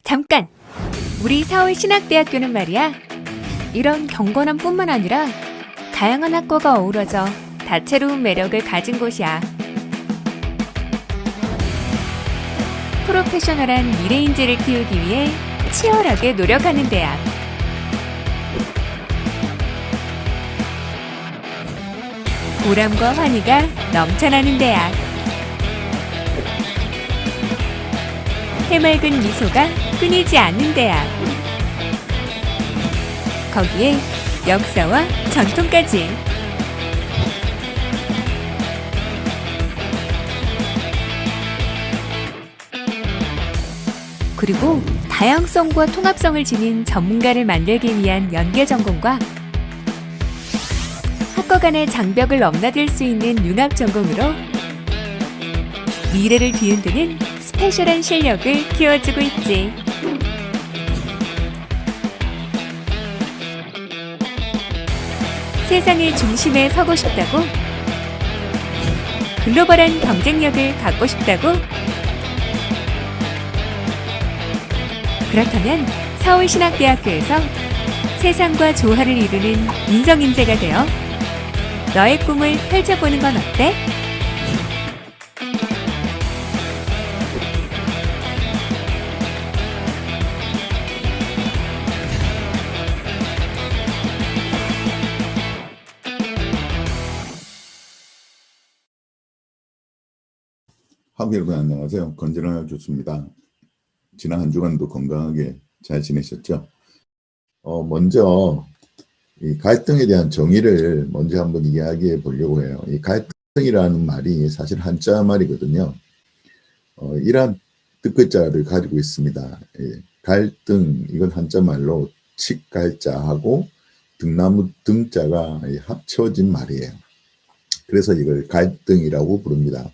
잠깐! 우리 서울신학대학교는 말이야, 이런 경건함뿐만 아니라 다양한 학과가 어우러져 다채로운 매력을 가진 곳이야. 프로페셔널한 미래인재를 키우기 위해 치열하게 노력하는 대학. 보람과 환희가 넘쳐나는 대학. 해맑은 미소가 끊이지 않는 대학. 거기에 역사와 전통까지. 그리고 다양성과 통합성을 지닌 전문가를 만들기 위한 연계 전공과 학과 간의 장벽을 넘나들 수 있는 융합 전공으로 미래를 뒤흔드는 스페셜한 실력을 키워주고 있지. 세상의 중심에 서고 싶다고? 글로벌한 경쟁력을 갖고 싶다고? 그렇다면 서울신학대학교에서 세상과 조화를 이루는 인성인재가 되어 너의 꿈을 펼쳐보는 건 어때? 학우 여러분 안녕하세요. 건전한 교수입니다. 지난 한 주간도 건강하게 잘 지내셨죠? 먼저 이 갈등에 대한 정의를 먼저 한번 이야기해 보려고 해요. 이 갈등이라는 말이 사실 한자 말이거든요. 이러한 뜻글자를 가지고 있습니다. 갈등, 이건 한자 말로 칡갈자하고 등나무 등자가 합쳐진 말이에요. 그래서 이걸 갈등이라고 부릅니다.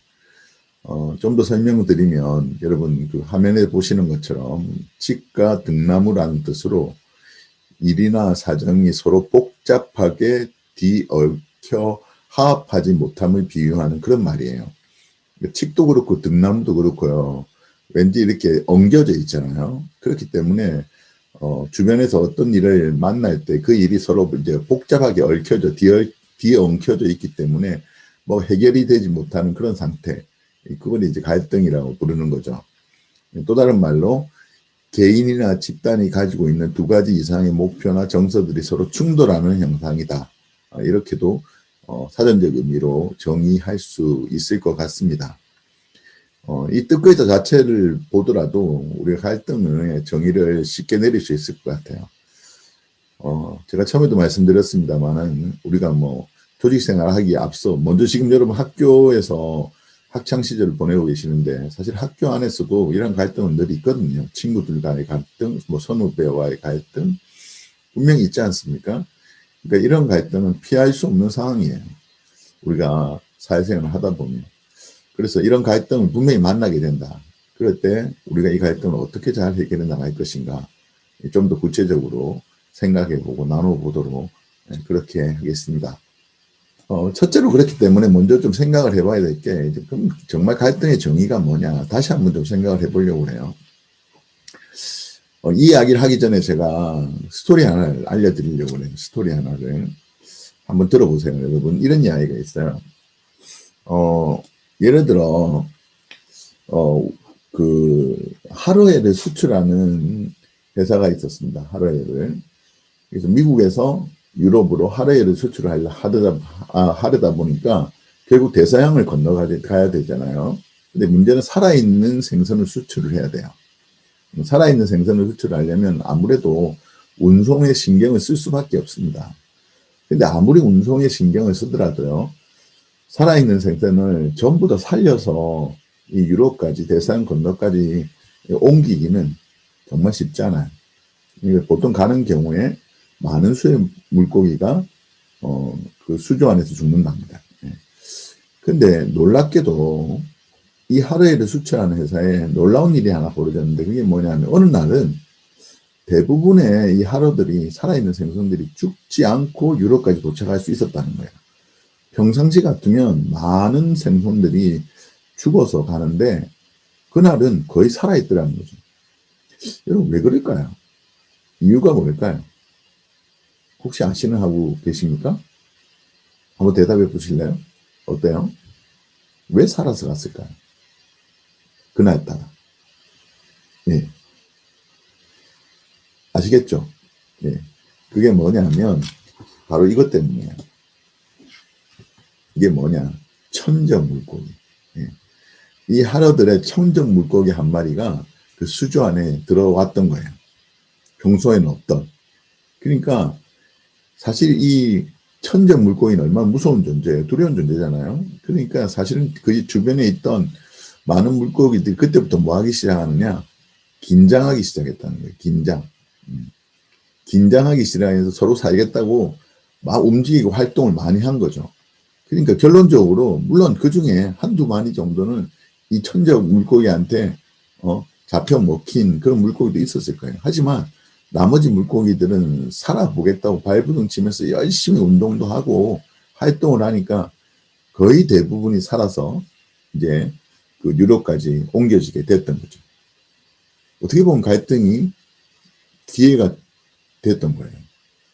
좀 더 설명을 드리면 여러분 그 화면에 보시는 것처럼 칡과 등나무라는 뜻으로 일이나 사정이 서로 복잡하게 뒤얽혀 화합하지 못함을 비유하는 그런 말이에요. 칡도 그렇고 등나무도 그렇고요. 왠지 이렇게 엉겨져 있잖아요. 그렇기 때문에 주변에서 어떤 일을 만날 때 그 일이 서로 이제 복잡하게 얽혀져 뒤엉켜져 있기 때문에 뭐 해결이 되지 못하는 그런 상태. 그걸 이제 갈등이라고 부르는 거죠. 또 다른 말로 개인이나 집단이 가지고 있는 두 가지 이상의 목표나 정서들이 서로 충돌하는 현상이다. 이렇게도 사전적 의미로 정의할 수 있을 것 같습니다. 이 뜻글자 자체를 보더라도 우리가 갈등의 정의를 쉽게 내릴 수 있을 것 같아요. 제가 처음에도 말씀드렸습니다만은 우리가 뭐 조직생활 하기에 앞서 먼저 지금 여러분 학교에서 학창 시절을 보내고 계시는데 사실 학교 안에서도 이런 갈등은 늘 있거든요. 친구들 간의 갈등, 뭐 선후배와의 갈등 분명히 있지 않습니까? 그러니까 이런 갈등은 피할 수 없는 상황이에요. 우리가 사회생활을 하다 보면. 그래서 이런 갈등을 분명히 만나게 된다. 그럴 때 우리가 이 갈등을 어떻게 잘 해결해 나갈 것인가 좀 더 구체적으로 생각해보고 나눠보도록 그렇게 하겠습니다. 첫째로 그렇기 때문에 먼저 좀 생각을 해봐야 될 게, 그럼 정말 갈등의 정의가 뭐냐, 다시 한번 좀 생각을 해보려고 해요. 이 이야기를 하기 전에 제가 스토리 하나를 알려드리려고 해요. 스토리 하나를. 한번 들어보세요, 여러분. 이런 이야기가 있어요. 예를 들어, 하루에를 수출하는 회사가 있었습니다. 하루에를. 그래서 미국에서 유럽으로 하루에를 수출을 하려다 보니까 결국 대서양을 건너가야 되잖아요. 근데 문제는 살아있는 생선을 수출을 해야 돼요. 살아있는 생선을 수출하려면 아무래도 운송에 신경을 쓸 수밖에 없습니다. 근데 아무리 운송에 신경을 쓰더라도요, 살아있는 생선을 전부 다 살려서 이 유럽까지, 대서양 건너까지 옮기기는 정말 쉽지 않아요. 보통 가는 경우에 많은 수의 물고기가 그 수조 안에서 죽는답니다. 근데 놀랍게도 이 하루에를 수출하는 회사에 놀라운 일이 하나 벌어졌는데 그게 뭐냐면 어느 날은 대부분의 이 하루들이 살아있는 생선들이 죽지 않고 유럽까지 도착할 수 있었다는 거예요. 평상시 같으면 많은 생선들이 죽어서 가는데 그날은 거의 살아있더라는 거죠. 여러분 왜 그럴까요? 이유가 뭘까요? 혹시 아시는 하고 계십니까? 한번 대답해 보실래요? 어때요? 왜 살아서 갔을까요? 그날따라. 예. 아시겠죠? 예. 그게 뭐냐면 바로 이것 때문이에요. 이게 뭐냐? 천적 물고기. 예. 이 하루들의 천적 물고기 한 마리가 그 수조 안에 들어왔던 거예요. 평소에는 없던. 그러니까 사실 이 천적 물고기는 얼마나 무서운 존재예요. 두려운 존재잖아요. 그러니까 사실은 그 주변에 있던 많은 물고기들이 그때부터 뭐 하기 시작하느냐? 긴장하기 시작했다는 거예요. 긴장. 긴장하기 시작해서 서로 살겠다고 막 움직이고 활동을 많이 한 거죠. 그러니까 결론적으로 물론 그 중에 한두 마리 정도는 이 천적 물고기한테 잡혀 먹힌 그런 물고기도 있었을 거예요. 하지만 나머지 물고기들은 살아보겠다고 발버둥 치면서 열심히 운동도 하고 활동을 하니까 거의 대부분이 살아서 이제 그 유럽까지 옮겨지게 됐던 거죠. 어떻게 보면 갈등이 기회가 됐던 거예요.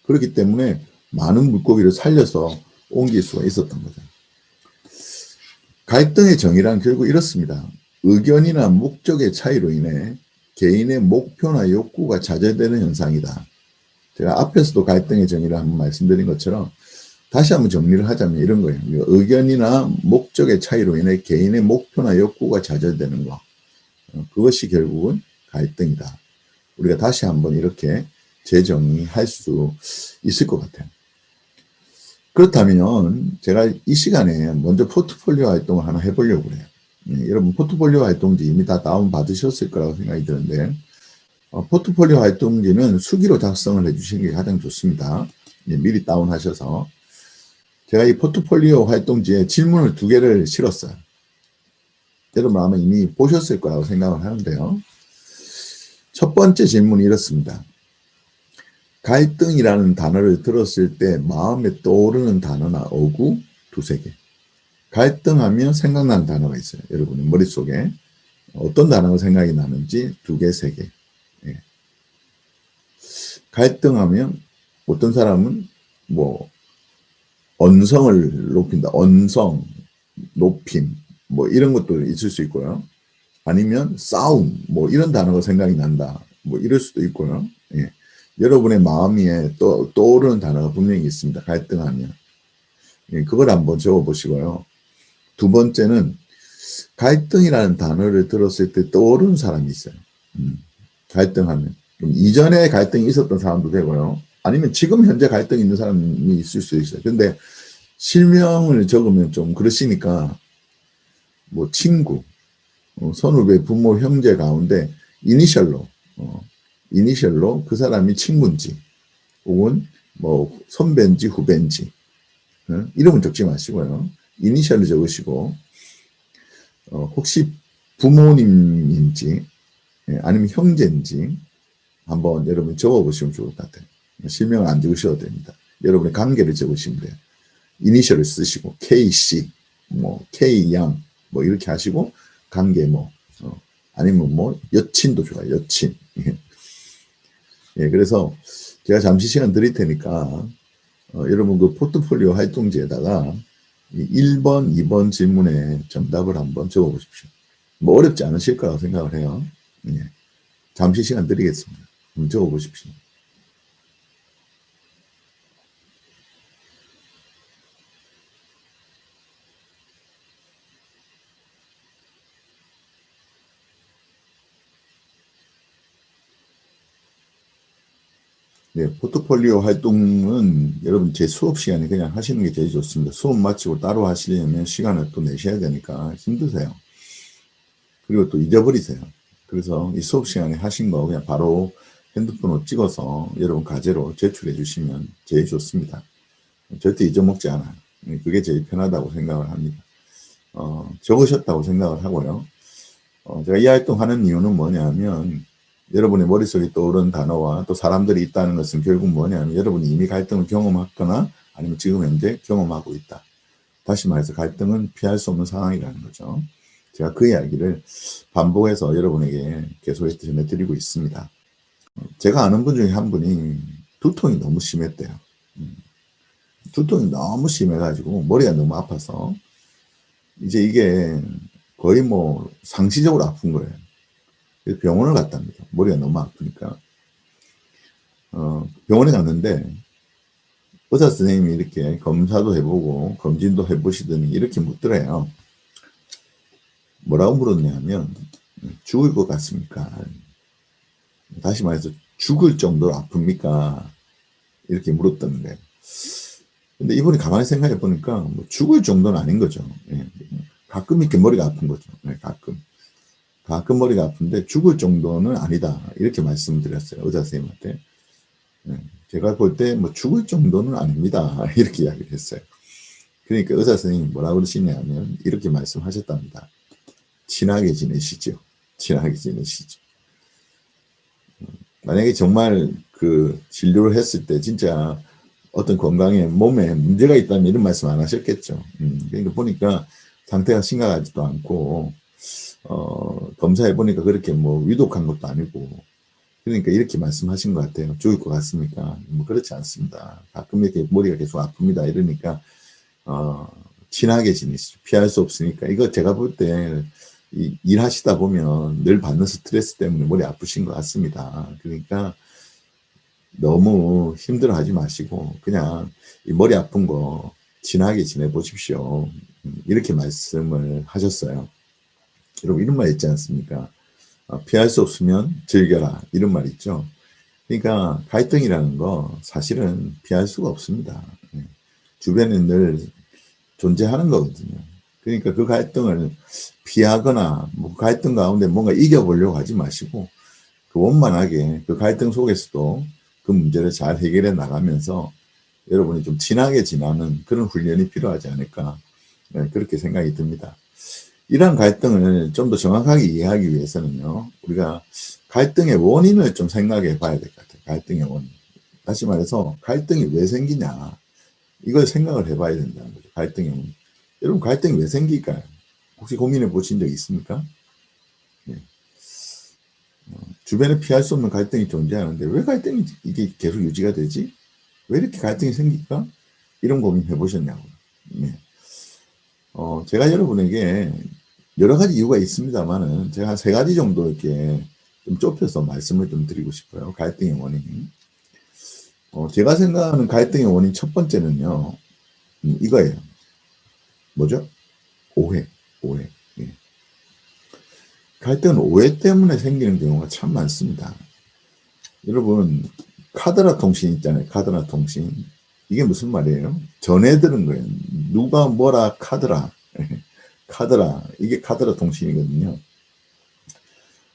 그렇기 때문에 많은 물고기를 살려서 옮길 수가 있었던 거죠. 갈등의 정의란 결국 이렇습니다. 의견이나 목적의 차이로 인해 개인의 목표나 욕구가 좌절되는 현상이다. 제가 앞에서도 갈등의 정의를 한번 말씀드린 것처럼 다시 한번 정리를 하자면 이런 거예요. 의견이나 목적의 차이로 인해 개인의 목표나 욕구가 좌절되는 것. 그것이 결국은 갈등이다. 우리가 다시 한번 이렇게 재정의할 수 있을 것 같아요. 그렇다면 제가 이 시간에 먼저 포트폴리오 활동을 하나 해보려고 그래요. 여러분 포트폴리오 활동지 이미 다 다운 받으셨을 거라고 생각이 드는데 포트폴리오 활동지는 수기로 작성을 해주시는 게 가장 좋습니다. 미리 다운하셔서 제가 이 포트폴리오 활동지에 질문을 2개를 실었어요. 여러분 아마 이미 보셨을 거라고 생각을 하는데요. 첫 번째 질문이 이렇습니다. 갈등이라는 단어를 들었을 때 마음에 떠오르는 단어나 어구 2-3개. 갈등하면 생각나는 단어가 있어요. 여러분의 머릿속에 어떤 단어가 생각이 나는지 2개, 3개. 예. 갈등하면 어떤 사람은 뭐 언성을 높인다. 언성, 높임 뭐 이런 것도 있을 수 있고요. 아니면 싸움 뭐 이런 단어가 생각이 난다. 뭐 이럴 수도 있고요. 예. 여러분의 마음에 떠오르는 단어가 분명히 있습니다. 갈등하면. 예, 그걸 한번 적어보시고요. 2번째는 갈등이라는 단어를 들었을 때 떠오르는 사람이 있어요. 갈등하면. 그럼 이전에 갈등이 있었던 사람도 되고요. 아니면 지금 현재 갈등이 있는 사람이 있을 수 있어요. 근데 실명을 적으면 좀 그러시니까 뭐 친구, 선후배, 부모, 형제 가운데 이니셜로 그 사람이 친구인지 혹은 뭐 선배인지 후배인지 이름은 적지 마시고요. 이니셜을 적으시고 혹시 부모님인지 아니면 형제인지 한번 여러분 적어보시면 좋을 것 같아요. 실명을 안 적으셔도 됩니다. 여러분의 관계를 적으시면 돼요. 이니셜을 쓰시고 KC, 뭐 K양 뭐 이렇게 하시고 관계 뭐 아니면 뭐 여친도 좋아요. 여친. 예, 그래서 제가 잠시 시간 드릴 테니까 여러분 그 포트폴리오 활동지에다가 1번, 2번 질문에 정답을 한번 적어보십시오. 뭐 어렵지 않으실 거라고 생각을 해요. 예, 잠시 시간 드리겠습니다. 한번 적어보십시오. 네, 포트폴리오 활동은 여러분 제 수업 시간에 그냥 하시는 게 제일 좋습니다. 수업 마치고 따로 하시려면 시간을 또 내셔야 되니까 힘드세요. 그리고 또 잊어버리세요. 그래서 이 수업 시간에 하신 거 그냥 바로 핸드폰으로 찍어서 여러분 과제로 제출해 주시면 제일 좋습니다. 절대 잊어먹지 않아요. 그게 제일 편하다고 생각을 합니다. 적으셨다고 생각을 하고요. 제가 이 활동하는 이유는 뭐냐면 여러분의 머릿속에 떠오르는 단어와 또 사람들이 있다는 것은 결국 뭐냐면 여러분이 이미 갈등을 경험했거나 아니면 지금 현재 경험하고 있다. 다시 말해서 갈등은 피할 수 없는 상황이라는 거죠. 제가 그 이야기를 반복해서 여러분에게 계속해서 전해드리고 있습니다. 제가 아는 분 중에 한 분이 두통이 너무 심했대요. 두통이 너무 심해가지고 머리가 너무 아파서 이제 이게 거의 뭐 상시적으로 아픈 거예요. 그래서 병원을 갔답니다. 머리가 너무 아프니까. 병원에 갔는데 의사 선생님이 이렇게 검사도 해보고 검진도 해보시더니 이렇게 묻더래요. 뭐라고 물었냐면 죽을 것 같습니까? 다시 말해서 죽을 정도로 아픕니까? 이렇게 물었다는 거예요. 근데 이분이 가만히 생각해 보니까 뭐 죽을 정도는 아닌 거죠. 예. 가끔 이렇게 머리가 아픈 거죠. 예, 가끔 머리가 아픈데 죽을 정도는 아니다. 이렇게 말씀드렸어요. 의사 선생님한테. 예. 제가 볼 때 뭐 죽을 정도는 아닙니다. 이렇게 이야기를 했어요. 그러니까 의사 선생님이 뭐라고 그러시냐면 이렇게 말씀하셨답니다. 친하게 지내시죠. 친하게 지내시죠. 만약에 정말 그 진료를 했을 때 진짜 어떤 건강에 몸에 문제가 있다면 이런 말씀 안 하셨겠죠. 그러니까 보니까 상태가 심각하지도 않고 검사해 보니까 그렇게 뭐 위독한 것도 아니고 그러니까 이렇게 말씀하신 것 같아요. 죽을 것 같습니까? 뭐 그렇지 않습니다. 가끔 이렇게 머리가 계속 아픕니다. 이러니까 친하게 지내시죠. 피할 수 없으니까 이거 제가 볼 때 일하시다 보면 늘 받는 스트레스 때문에 머리 아프신 것 같습니다. 그러니까 너무 힘들어하지 마시고 그냥 이 머리 아픈 거 친하게 지내보십시오. 이렇게 말씀을 하셨어요. 여러분 이런 말 있지 않습니까? 피할 수 없으면 즐겨라 이런 말 있죠. 그러니까 갈등이라는 거 사실은 피할 수가 없습니다. 주변에 늘 존재하는 거거든요. 그러니까 그 갈등을 피하거나 뭐 갈등 가운데 뭔가 이겨보려고 하지 마시고 그 원만하게 그 갈등 속에서도 그 문제를 잘 해결해 나가면서 여러분이 좀 친하게 지나는 그런 훈련이 필요하지 않을까 그렇게 생각이 듭니다. 이러한 갈등을 좀 더 정확하게 이해하기 위해서는요. 우리가 갈등의 원인을 좀 생각해 봐야 될 것 같아요. 갈등의 원인. 다시 말해서 갈등이 왜 생기냐. 이걸 생각을 해봐야 된다는 거죠. 갈등의 원인. 여러분 갈등이 왜 생길까요? 혹시 고민해 보신 적 있습니까? 네. 주변에 피할 수 없는 갈등이 존재하는데 왜 갈등이 이게 계속 유지가 되지? 왜 이렇게 갈등이 생길까? 이런 고민 해보셨냐고요. 네. 제가 여러분에게 여러 가지 이유가 있습니다만은 제가 한 3가지 정도 이렇게 좀 좁혀서 말씀을 좀 드리고 싶어요. 갈등의 원인. 제가 생각하는 갈등의 원인 첫 번째는요. 이거예요. 뭐죠? 오해. 예. 갈등은 오해 때문에 생기는 경우가 참 많습니다. 여러분 카더라 통신 있잖아요. 카더라 통신. 이게 무슨 말이에요? 전해 들은 거예요. 누가 뭐라 카더라. 카더라. 이게 카더라 통신이거든요.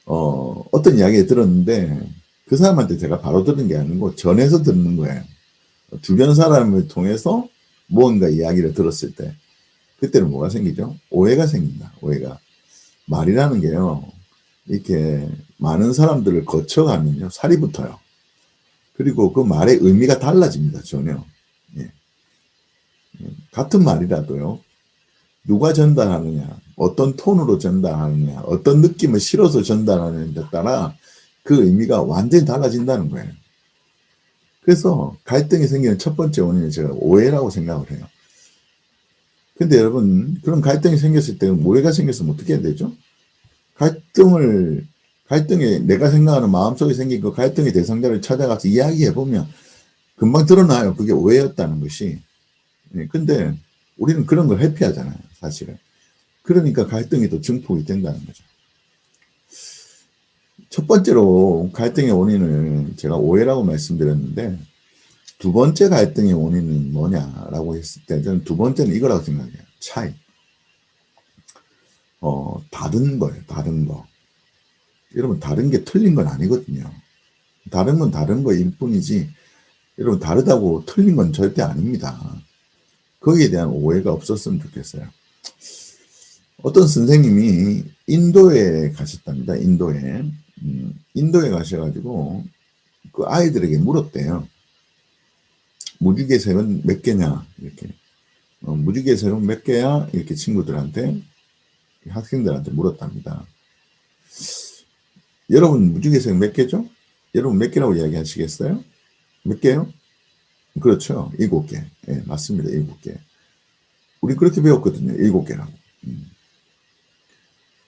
어떤 이야기 들었는데 그 사람한테 제가 바로 들은 게 아니고 전해서 듣는 거예요. 주변 사람을 통해서 무언가 이야기를 들었을 때 그때는 뭐가 생기죠? 오해가 생긴다. 오해가. 말이라는 게요. 이렇게 많은 사람들을 거쳐가면요. 살이 붙어요. 그리고 그 말의 의미가 달라집니다. 전혀. 예. 같은 말이라도요. 누가 전달하느냐, 어떤 톤으로 전달하느냐, 어떤 느낌을 실어서 전달하느냐에 따라 그 의미가 완전히 달라진다는 거예요. 그래서 갈등이 생기는 첫 번째 원인은 제가 오해라고 생각을 해요. 근데 여러분 그런 갈등이 생겼을 때 오해가 생겼으면 어떻게 해야 되죠? 갈등에 내가 생각하는 마음속에 생긴 그 갈등의 대상자를 찾아가서 이야기해보면 금방 드러나요. 그게 오해였다는 것이. 근데 우리는 그런 걸 회피하잖아요. 사실은. 그러니까 갈등이 더 증폭이 된다는 거죠. 첫 번째로 갈등의 원인을 제가 오해라고 말씀드렸는데 두 번째 갈등의 원인은 뭐냐라고 했을 때 저는 두 번째는 이거라고 생각해요. 차이. 다른 거예요. 다른 거. 여러분 다른 게 틀린 건 아니거든요. 다른 건 다른 거일 뿐이지 여러분 다르다고 틀린 건 절대 아닙니다. 거기에 대한 오해가 없었으면 좋겠어요. 어떤 선생님이 인도에 가셨답니다. 인도에. 인도에 가셔가지고 그 아이들에게 물었대요. 무지개색은 몇 개냐 이렇게. 무지개색은 몇 개야 이렇게 친구들한테 학생들한테 물었답니다. 여러분 무지개색 몇 개죠? 여러분 몇 개라고 이야기하시겠어요? 몇 개요? 그렇죠. 7개. 네, 맞습니다. 7개. 우리 그렇게 배웠거든요. 7개라고.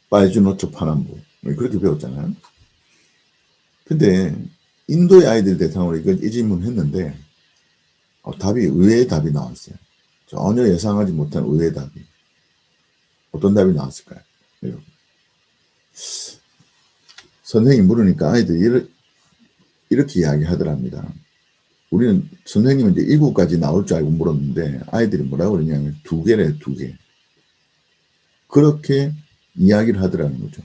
빠에주노초 파남부. 그렇게 배웠잖아요. 근데 인도의 아이들 대상으로 이 질문을 했는데 답이 의외의 답이 나왔어요. 전혀 예상하지 못한 의외의 답이. 어떤 답이 나왔을까요? 여러분. 선생님이 물으니까 아이들이 이렇게 이야기하더랍니다. 우리는 선생님은 이제 7까지 나올 줄 알고 물었는데 아이들이 뭐라고 그러냐면 2개래 2개. 그렇게 이야기를 하더라는 거죠.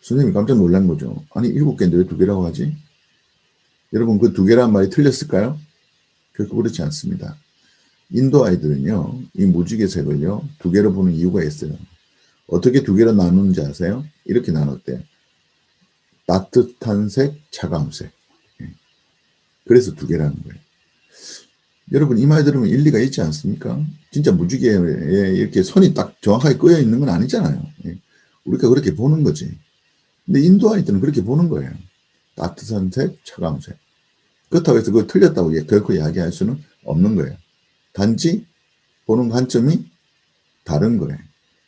선생님이 깜짝 놀란 거죠. 아니 7개인데 왜 2개라고 하지? 여러분 그 2개란 말이 틀렸을까요? 결코 그렇지 않습니다. 인도 아이들은요. 이 무지개색을요. 2개로 보는 이유가 있어요. 어떻게 2개로 나누는지 아세요? 이렇게 나눴대요. 따뜻한 색, 차가운 색. 그래서 2개라는 거예요. 여러분 이 말 들으면 일리가 있지 않습니까? 진짜 무지개에 이렇게 선이 딱 정확하게 끄여 있는 건 아니잖아요. 우리가 그렇게 보는 거지. 근데 인도 아이들은 그렇게 보는 거예요. 따뜻한 색, 차가운 색. 그렇다고 해서 그거 틀렸다고 결코 이야기할 수는 없는 거예요. 단지 보는 관점이 다른 거예요.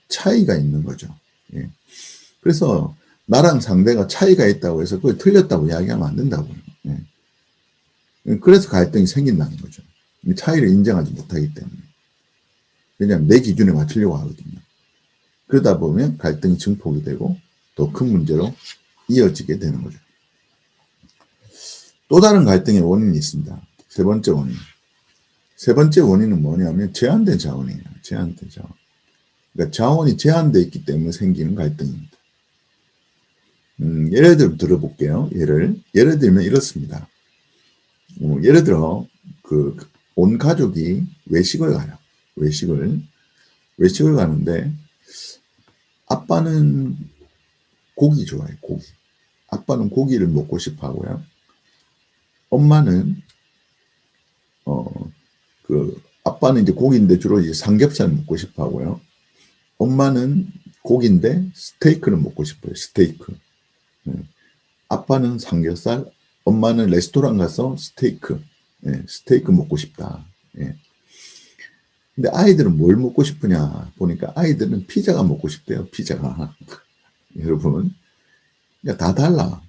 차이가 있는 거죠. 그래서 나랑 상대가 차이가 있다고 해서 그걸 틀렸다고 이야기하면 안 된다고요. 그래서 갈등이 생긴다는 거죠. 차이를 인정하지 못하기 때문에. 왜냐하면 내 기준에 맞추려고 하거든요. 그러다 보면 갈등이 증폭이 되고 더 큰 문제로 이어지게 되는 거죠. 또 다른 갈등의 원인이 있습니다. 세 번째 원인. 세 번째 원인은 뭐냐면 제한된 자원이에요. 제한된 자원. 그러니까 자원이 제한되어 있기 때문에 생기는 갈등입니다. 예를 들어볼게요. 예를 들면 이렇습니다. 예를 들어 온 가족이 외식을 가요. 외식을 가는데 아빠는 고기 좋아해요. 고기. 아빠는 고기를 먹고 싶어 하고요. 엄마는 아빠는 이제 고기인데 주로 이제 삼겹살 먹고 싶어 하고요. 엄마는 고기인데 스테이크를 먹고 싶어요. 스테이크. 아빠는 삼겹살, 엄마는 레스토랑 가서 스테이크. 스테이크 먹고 싶다. 근데 아이들은 뭘 먹고 싶으냐 보니까 아이들은 피자가 먹고 싶대요. 피자가. 여러분. 그러니까 다 달라.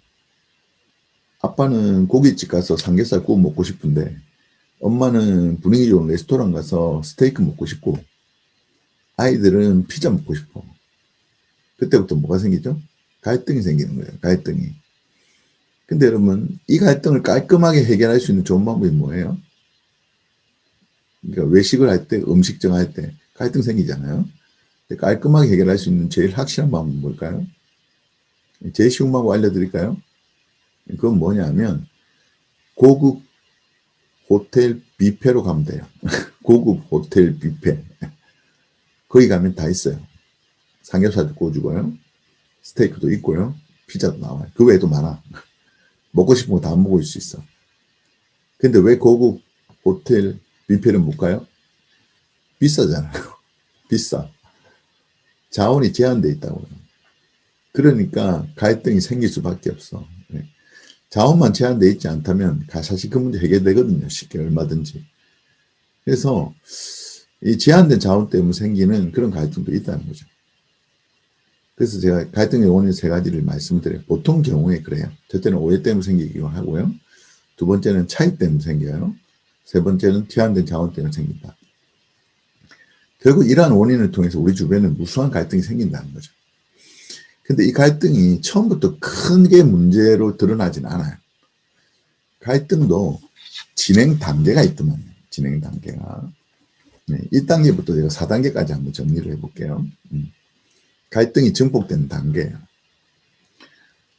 아빠는 고깃집 가서 삼겹살 구워 먹고 싶은데 엄마는 분위기 좋은 레스토랑 가서 스테이크 먹고 싶고 아이들은 피자 먹고 싶어. 그때부터 뭐가 생기죠? 갈등이 생기는 거예요. 갈등이. 근데 여러분 이 갈등을 깔끔하게 해결할 수 있는 좋은 방법이 뭐예요? 그러니까 외식을 할 때, 음식 정할 때 갈등 생기잖아요. 깔끔하게 해결할 수 있는 제일 확실한 방법은 뭘까요? 제일 쉬운 방법 알려드릴까요? 그건 뭐냐면 고급 호텔 뷔페로 가면 돼요. 고급 호텔 뷔페. 거기 가면 다 있어요. 삼겹살도 구워주고요. 스테이크도 있고요. 피자도 나와요. 그 외에도 많아. 먹고 싶은 거 다 먹을 수 있어. 근데 왜 고급 호텔 뷔페를 못 가요? 비싸잖아요. 비싸. 자원이 제한돼 있다고요. 그러니까 갈등이 생길 수밖에 없어. 자원만 제한돼 있지 않다면 사실 그 문제 해결되거든요. 쉽게 얼마든지. 그래서 이 제한된 자원 때문에 생기는 그런 갈등도 있다는 거죠. 그래서 제가 갈등의 원인 3가지를 말씀드려요. 보통 경우에 그래요. 첫째는 오해 때문에 생기기도 하고요. 두 번째는 차이 때문에 생겨요. 세 번째는 제한된 자원 때문에 생긴다. 결국 이러한 원인을 통해서 우리 주변에 무수한 갈등이 생긴다는 거죠. 근데 이 갈등이 처음부터 큰 게 문제로 드러나진 않아요. 갈등도 진행 단계가 있더만요. 진행 단계가. 1단계부터 제가 4단계까지 한번 정리를 해볼게요. 갈등이 증폭되는 단계예요.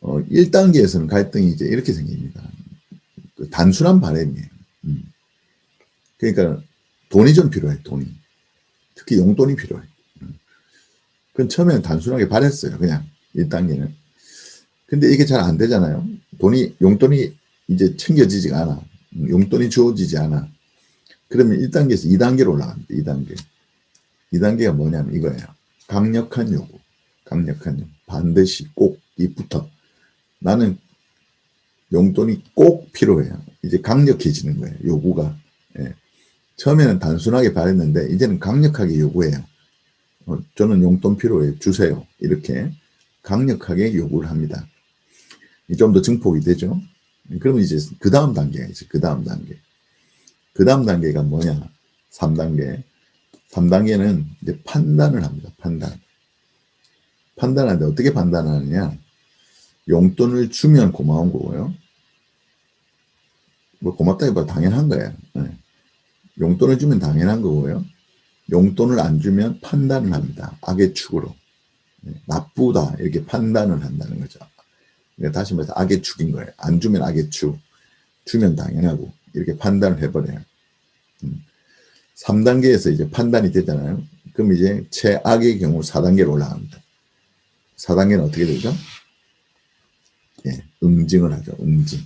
1단계에서는 갈등이 이제 이렇게 생깁니다. 단순한 바람이에요. 그러니까 돈이 좀 필요해, 돈이. 특히 용돈이 필요해. 그건 처음에는 단순하게 바랬어요. 그냥 1단계는. 근데 이게 잘 안 되잖아요. 용돈이 이제 챙겨지지가 않아. 용돈이 주어지지 않아. 그러면 1단계에서 2단계로 올라갑니다. 2단계. 2단계가 뭐냐면 이거예요. 강력한 요구. 강력한 요구. 반드시 꼭 이부터. 나는 용돈이 꼭 필요해요. 이제 강력해지는 거예요. 요구가. 예. 처음에는 단순하게 바랬는데 이제는 강력하게 요구해요. 저는 용돈 필요해요. 주세요. 이렇게 강력하게 요구를 합니다. 좀 더 증폭이 되죠. 그러면 이제 그 다음 단계가 있어요. 그 다음 단계. 그 다음 단계가 뭐냐? 3단계. 3단계는 이제 판단을 합니다. 판단. 판단하는데 어떻게 판단하느냐? 용돈을 주면 고마운 거고요. 뭐 고맙다기보다 당연한 거예요. 네. 용돈을 주면 당연한 거고요. 용돈을 안 주면 판단을 합니다. 악의 축으로. 네. 나쁘다 이렇게 판단을 한다는 거죠. 그러니까 다시 말해서 악의 축인 거예요. 안 주면 악의 축, 주면 당연하고 이렇게 판단을 해버려요. 3단계에서 이제 판단이 되잖아요. 그럼 이제 최악의 경우 4단계로 올라갑니다. 4단계는 어떻게 되죠? 예, 응징을 하죠. 응징.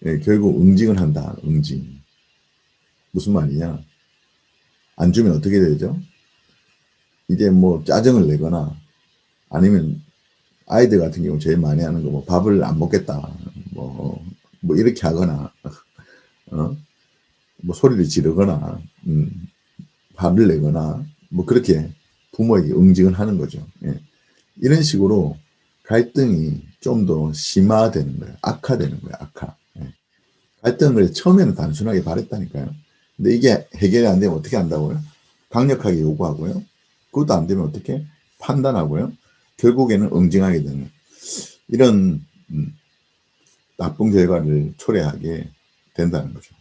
예, 결국 응징을 한다. 응징. 무슨 말이냐? 안 주면 어떻게 되죠? 이제 뭐 짜증을 내거나 아니면 아이들 같은 경우 제일 많이 하는 거 뭐 밥을 안 먹겠다. 뭐 이렇게 하거나 뭐 소리를 지르거나 화를 내거나 뭐 그렇게 부모에게 응징을 하는 거죠. 예. 이런 식으로 갈등이 좀 더 심화되는 거예요. 악화되는 거예요. 악화. 예. 갈등을 처음에는 단순하게 바랬다니까요. 근데 이게 해결이 안 되면 어떻게 한다고요? 강력하게 요구하고요. 그것도 안 되면 어떻게? 판단하고요. 결국에는 응징하게 되는 이런 나쁜 결과를 초래하게 된다는 거죠.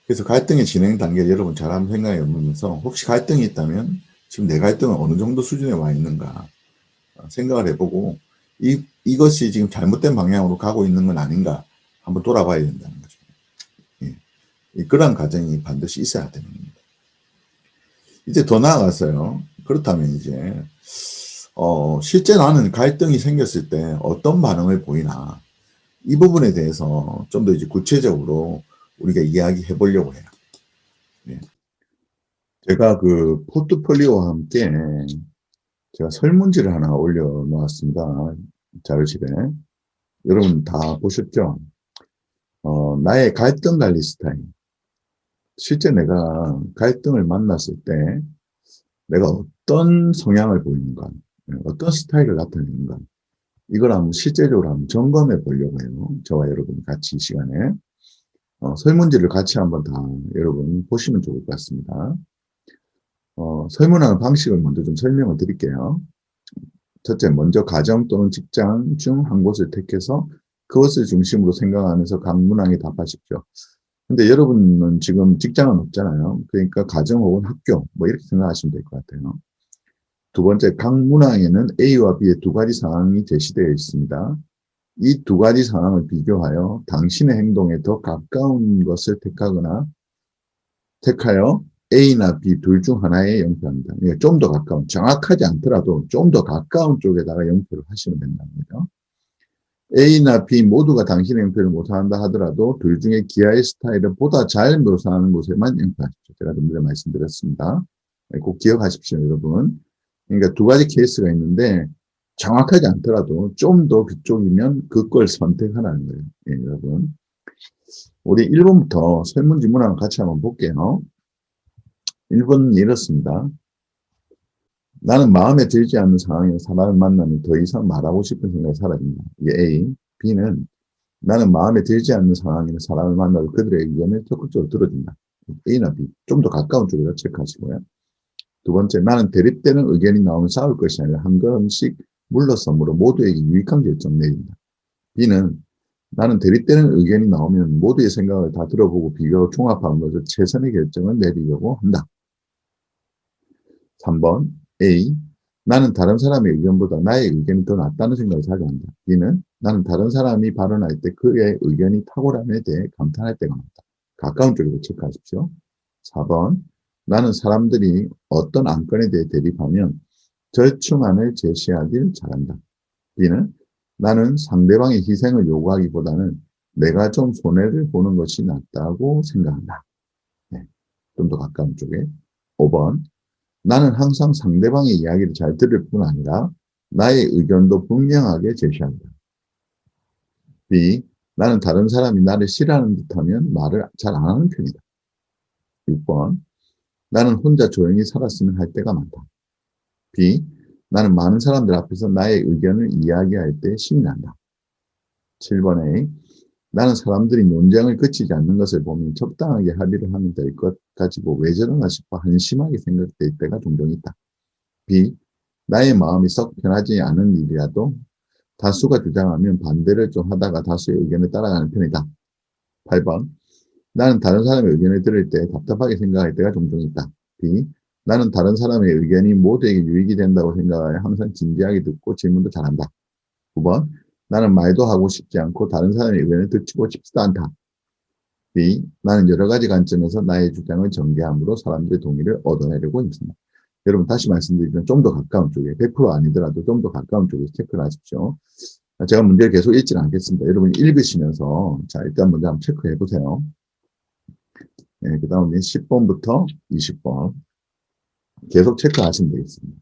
그래서 갈등의 진행 단계를 여러분 잘 한번 생각해 보면서 혹시 갈등이 있다면 지금 내 갈등은 어느 정도 수준에 와 있는가 생각을 해보고 이것이 지금 잘못된 방향으로 가고 있는 건 아닌가 한번 돌아봐야 된다는 거죠. 예. 그런 과정이 반드시 있어야 되는 겁니다. 이제 더 나아가서요. 그렇다면 이제 실제 나는 갈등이 생겼을 때 어떤 반응을 보이나 이 부분에 대해서 좀 더 이제 구체적으로 우리가 이야기해 보려고 해요. 예. 제가 그 포트폴리오와 함께 제가 설문지를 하나 올려놓았습니다. 자료실에. 여러분 다 보셨죠? 나의 갈등 관리 스타일. 실제 내가 갈등을 만났을 때 내가 어떤 성향을 보이는가, 어떤 스타일을 나타내는가. 이걸 한번 실제적으로 한번 점검해 보려고 해요. 저와 여러분이 같이 이 시간에. 설문지를 같이 한번 다 여러분 보시면 좋을 것 같습니다. 설문하는 방식을 먼저 좀 설명을 드릴게요. 첫째, 먼저 가정 또는 직장 중 한 곳을 택해서 그것을 중심으로 생각하면서 각 문항에 답하십시오. 근데 여러분은 지금 직장은 없잖아요. 그러니까 가정 혹은 학교 뭐 이렇게 생각하시면 될 것 같아요. 두 번째, 각 문항에는 A와 B의 두 가지 상황이 제시되어 있습니다. 이 두 가지 상황을 비교하여 당신의 행동에 더 가까운 것을 택하여 A나 B 둘 중 하나에 영표합니다. 좀 더 가까운, 정확하지 않더라도 좀 더 가까운 쪽에다가 영표를 하시면 된다는 거죠. A나 B 모두가 당신의 영표를 못한다 하더라도 둘 중에 기아의 스타일을 보다 잘 묘사하는 곳에만 영표하십시오. 제가 좀 전에 말씀드렸습니다. 꼭 기억하십시오, 여러분. 그러니까 두 가지 케이스가 있는데 정확하지 않더라도 좀 더 그쪽이면 그걸 선택하라는 거예요. 예, 여러분. 우리 1번부터 설문지 문항을 같이 한번 볼게요. 1번은 이렇습니다. 나는 마음에 들지 않는 상황에서 사람을 만나면 더 이상 말하고 싶은 생각이 사라진다. 이게 A. B는 나는 마음에 들지 않는 상황에서 사람을 만나도 그들의 의견을 적극적으로 들어준다. A나 B. 좀 더 가까운 쪽에다 체크하시고요. 두 번째, 나는 대립되는 의견이 나오면 싸울 것이 아니라 한 걸음씩 물러섬으로 모두에게 유익한 결정 내린다. B는 나는 대립되는 의견이 나오면 모두의 생각을 다 들어보고 비교하고 종합하면서 최선의 결정을 내리려고 한다. 3번 A. 나는 다른 사람의 의견보다 나의 의견이 더 낫다는 생각을 자주 한다. B는 나는 다른 사람이 발언할 때 그의 의견이 탁월함에 대해 감탄할 때가 많다. 가까운 쪽으로 체크하십시오. 4번 나는 사람들이 어떤 안건에 대해 대립하면 절충안을 제시하길 잘한다. B는 나는 상대방의 희생을 요구하기보다는 내가 좀 손해를 보는 것이 낫다고 생각한다. 네, 좀 더 가까운 쪽에. 5번. 나는 항상 상대방의 이야기를 잘 들을 뿐 아니라 나의 의견도 분명하게 제시한다. B. 나는 다른 사람이 나를 싫어하는 듯하면 말을 잘 안 하는 편이다. 6번. 나는 혼자 조용히 살았으면 할 때가 많다. B. 나는 많은 사람들 앞에서 나의 의견을 이야기할 때 신이 난다. 7번 A. 나는 사람들이 논쟁을 그치지 않는 것을 보면 적당하게 합의를 하면 될 것 가지고 왜 저러나 싶어 한심하게 생각될 때가 종종 있다. B. 나의 마음이 썩 편하지 않은 일이라도 다수가 주장하면 반대를 좀 하다가 다수의 의견을 따라가는 편이다. 8번. 나는 다른 사람의 의견을 들을 때 답답하게 생각할 때가 종종 있다. B. 나는 다른 사람의 의견이 모두에게 유익이 된다고 생각하여 항상 진지하게 듣고 질문도 잘한다. 9번. 나는 말도 하고 싶지 않고 다른 사람의 의견을 듣고 싶지도 않다. B. 나는 여러 가지 관점에서 나의 주장을 전개함으로 사람들의 동의를 얻어내려고 힘쓴다. 여러분 다시 말씀드리면 좀 더 가까운 쪽에 100% 아니더라도 좀 더 가까운 쪽에 체크를 하십시오. 제가 문제를 계속 읽지는 않겠습니다. 여러분이 읽으시면서 자 일단 먼저 한번 체크해 보세요. 네, 그 다음에 10번부터 20번 계속 체크하시면 되겠습니다.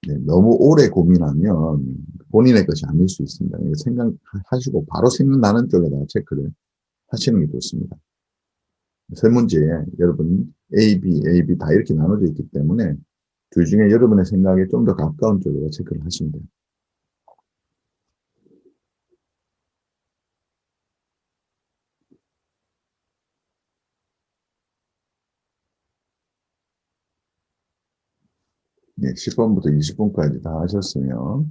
네, 너무 오래 고민하면 본인의 것이 아닐 수 있습니다. 생각하시고 바로 생각나는 쪽에다가 체크를 하시는 게 좋습니다. 세 문제에 여러분 A, B 다 이렇게 나눠져 있기 때문에 둘 중에 여러분의 생각에 좀 더 가까운 쪽에다 체크를 하시면 돼요. 네, 10번부터 20번까지 다 하셨으면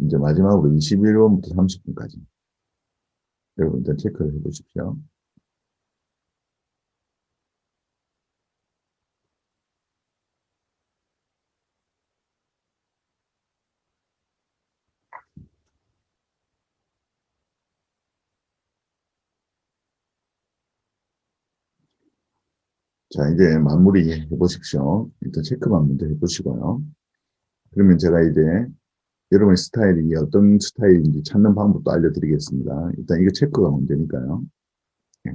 이제 마지막으로 21번부터 30번까지 여러분들 체크를 해보십시오. 자, 이제 마무리 해보십시오. 일단 체크만 먼저 해보시고요. 그러면 제가 이제 여러분의 스타일이 어떤 스타일인지 찾는 방법도 알려드리겠습니다. 일단 이거 체크가 문제니까요. 네.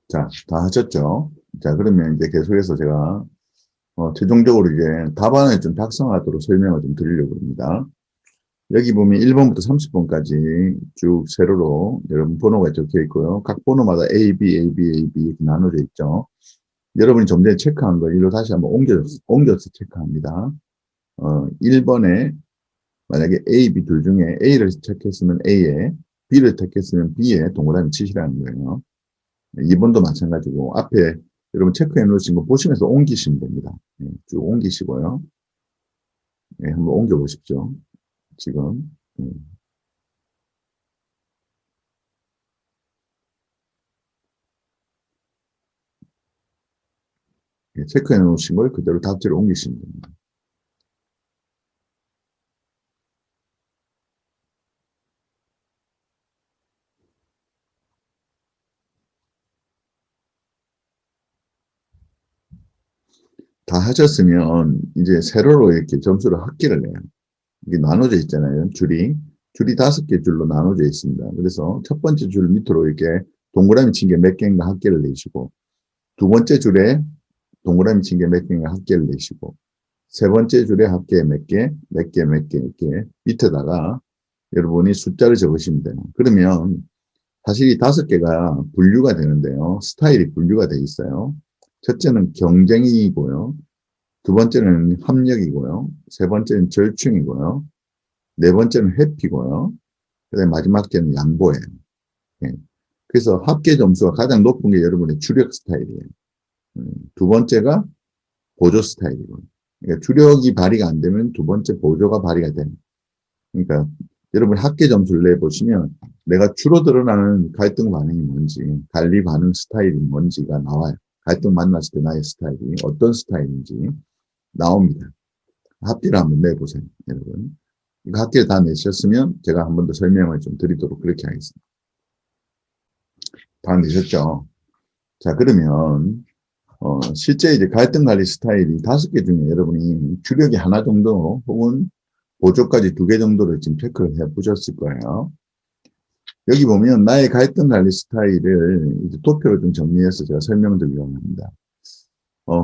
자, 다 하셨죠? 자, 그러면 이제 계속해서 제가 최종적으로 이제 답안을 좀 작성하도록 설명을 좀 드리려고 합니다. 여기 보면 1번부터 30번까지 쭉 세로로 여러분 번호가 적혀 있고요. 각 번호마다 A, B, A, B, A, B 이렇게 나눠져 있죠. 여러분이 좀 전에 체크한 거 일로 다시 한번 옮겨서 체크합니다. 1번에 만약에 A, B 둘 중에 A를 체크했으면 A에, B를 택했으면 B에 동그라미 치시라는 거예요. 2번도 마찬가지고 앞에 여러분 체크해 놓으신 거 보시면서 옮기시면 됩니다. 쭉 옮기시고요. 한번 옮겨 보십시오. 지금 체크해 놓으신 걸 그대로 답지로 옮기시면 됩니다. 다 하셨으면 이제 세로로 이렇게 점수를 합계를 내요. 이게 나눠져 있잖아요. 줄이 5개 줄로 나눠져 있습니다. 그래서 첫 번째 줄 밑으로 이렇게 동그라미 친 게 몇 개인가 합계를 내시고, 두 번째 줄에 동그라미 친 게 몇 개인가 합계를 내시고, 세 번째 줄에 합계 몇 개, 이렇게 밑에다가 여러분이 숫자를 적으시면 돼요. 그러면 사실 이 5개가 분류가 되는데요. 스타일이 분류가 돼 있어요. 첫째는 경쟁이고요. 두 번째는 합력이고요. 세 번째는 절충이고요. 네 번째는 회피고요. 그다음에 마지막 개는 양보예요. 예. 그래서 합계 점수가 가장 높은 게 여러분의 주력 스타일이에요. 두 번째가 보조 스타일이고요. 그러니까 주력이 발휘가 안 되면 두 번째 보조가 발휘가 되는. 그러니까 여러분 합계 점수를 내보시면 내가 주로 드러나는 갈등 반응이 뭔지, 관리 반응 스타일이 뭔지가 나와요. 갈등 만났을 때 나의 스타일이 어떤 스타일인지 나옵니다. 합계를 한번 내보세요, 여러분. 이거 합계를 다 내셨으면 제가 한 번 더 설명을 좀 드리도록 그렇게 하겠습니다. 다 내셨죠? 자, 그러면 실제 이제 갈등 관리 스타일이 5개 중에 여러분이 주력이 하나 정도 혹은 보조까지 2개 정도를 지금 체크를 해 보셨을 거예요. 여기 보면 나의 갈등 관리 스타일을 이제 도표로 좀 정리해서 제가 설명드리려고 합니다.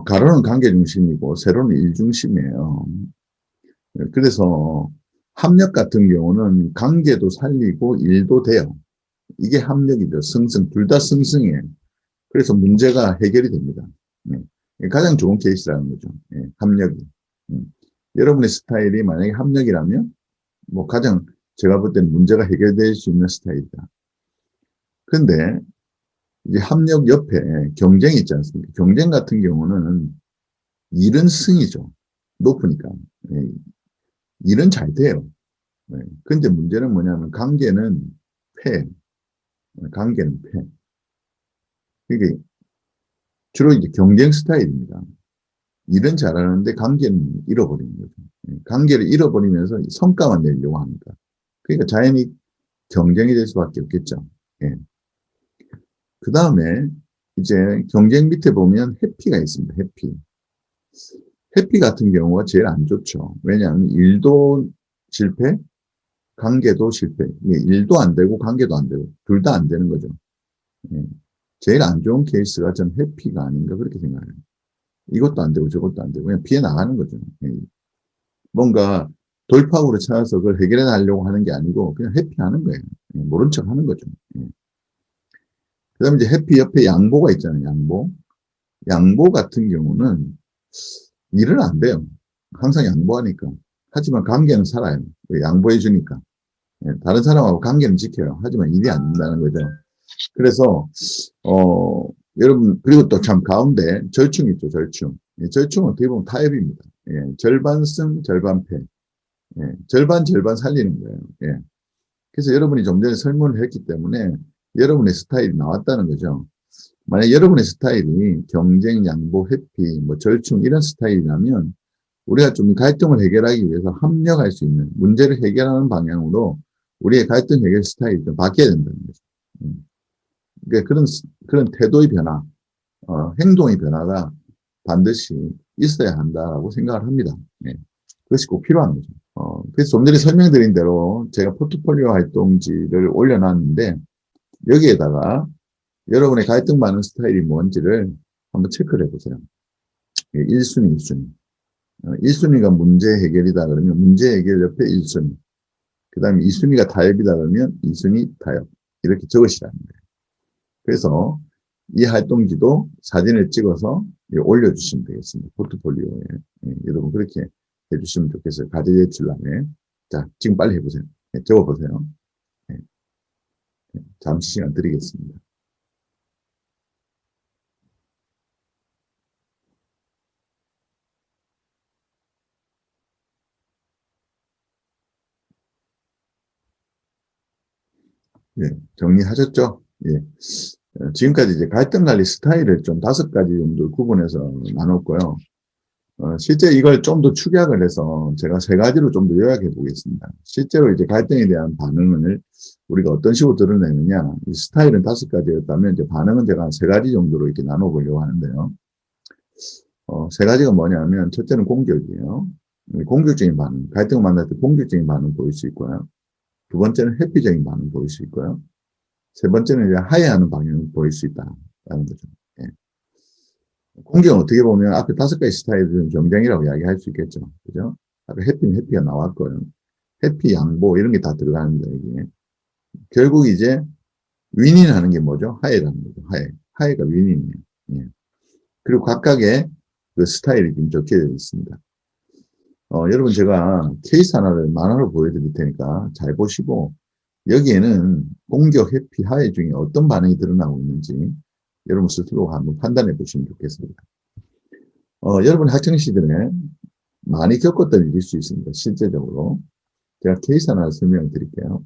가로는 관계 중심이고 세로는 일 중심이에요. 그래서 합력 같은 경우는 관계도 살리고 일도 돼요. 이게 합력이죠. 승승. 둘 다 승승이에요. 그래서 문제가 해결이 됩니다. 네. 가장 좋은 케이스라는 거죠. 네. 합력이. 여러분의 스타일이 만약에 합력이라면 뭐 가장 제가 볼 때는 문제가 해결될 수 있는 스타일이다. 근데 이제 합력 옆에 경쟁이 있지 않습니까? 경쟁 같은 경우는 일은 승이죠. 높으니까. 네. 일은 잘 돼요. 네. 근데 문제는 뭐냐면 관계는 패. 관계는 패. 그러니까 주로 이제 경쟁 스타일입니다. 일은 잘하는데 관계는 잃어버리는 거죠. 관계를 잃어버리면서 성과만 내려고 합니다. 그러니까 자연히 경쟁이 될 수밖에 없겠죠. 예. 그 다음에 이제 경쟁 밑에 보면 해피가 있습니다. 해피. 해피 같은 경우가 제일 안 좋죠. 왜냐하면 일도 실패, 관계도 실패. 일도 안 되고 관계도 안 되고 둘 다 안 되는 거죠. 예. 제일 안 좋은 케이스가 전 해피가 아닌가 그렇게 생각해요. 이것도 안 되고 저것도 안 되고 그냥 피해 나가는 거죠. 예. 뭔가 돌파구를 찾아서 그걸 해결해 나가려고 하는 게 아니고 그냥 해피하는 거예요. 예. 모른 척 하는 거죠. 예. 그 다음에 이제 해피 옆에 양보가 있잖아요. 양보. 양보 같은 경우는 일은 안 돼요. 항상 양보하니까. 하지만 관계는 살아요. 양보해 주니까. 예. 다른 사람하고 관계는 지켜요. 하지만 일이 안 된다는 거죠. 그래서 여러분 그리고 또 참 가운데 절충 있죠. 절충. 예, 절충은 어떻게 보면 타협입니다. 예, 절반 승 절반 패. 예, 절반 살리는 거예요. 예. 그래서 여러분이 좀 전에 설문을 했기 때문에 여러분의 스타일이 나왔다는 거죠. 만약 여러분의 스타일이 경쟁, 양보, 회피, 뭐 절충 이런 스타일이라면 우리가 좀 갈등을 해결하기 위해서 합력할 수 있는 문제를 해결하는 방향으로 우리의 갈등 해결 스타일이 좀 바뀌어야 된다는 거죠. 그러니까 그런 태도의 변화, 행동의 변화가 반드시 있어야 한다라고 생각을 합니다. 네. 그것이 꼭 필요한 거죠. 그래서 좀 전에 설명드린 대로 제가 포트폴리오 활동지를 올려놨는데 여기에다가 여러분의 갈등 많은 스타일이 뭔지를 한번 체크를 해보세요. 1순위, 2순위. 1순위가 문제 해결이다 그러면 문제 해결 옆에 1순위. 그 다음에 2순위가 타협이다 그러면 2순위 타협. 이렇게 적으시라는 거예요. 그래서 이 활동지도 사진을 찍어서 올려주시면 되겠습니다. 포트폴리오에. 여러분 그렇게 해주시면 좋겠어요. 과제 제출란에. 자, 지금 빨리 해보세요. 적어보세요. 잠시 시간 드리겠습니다. 예, 정리하셨죠? 예. 지금까지 이제 갈등 관리 스타일을 좀 5가지 정도 구분해서 나눴고요. 실제 이걸 좀 더 축약을 해서 제가 3가지로 좀 더 요약해 보겠습니다. 실제로 이제 갈등에 대한 반응을 우리가 어떤 식으로 드러내느냐. 이 스타일은 5가지였다면 이제 반응은 제가 한 3가지 정도로 이렇게 나눠보려고 하는데요. 3가지가 뭐냐면 첫째는 공격이에요. 공격적인 반응. 갈등을 만날 때 공격적인 반응 보일 수 있고요. 2번째는 회피적인 반응 보일 수 있고요. 3번째는 이제 하해하는 방향을 보일 수 있다는 거죠. 예. 공격은 어떻게 보면 앞에 5가지 스타일은 경쟁이라고 이야기할 수 있겠죠. 그죠? 아까 해피는 해피가 나왔고요. 해피, 양보 이런 게 다 들어가는데 이게 결국 이제 윈윈하는 게 뭐죠? 하해라는 거죠. 하해. 하해가 윈윈이에요. 예. 그리고 각각의 그 스타일이 좀 적혀 있습니다. 여러분 제가 케이스 하나를 만화로 보여드릴 테니까 잘 보시고 여기에는 공격, 회피, 하해 중에 어떤 반응이 드러나고 있는지 여러분 스스로 한번 판단해 보시면 좋겠습니다. 여러분 학창 시절에 많이 겪었던 일일 수 있습니다. 실제적으로. 제가 케이스 하나 설명을 드릴게요.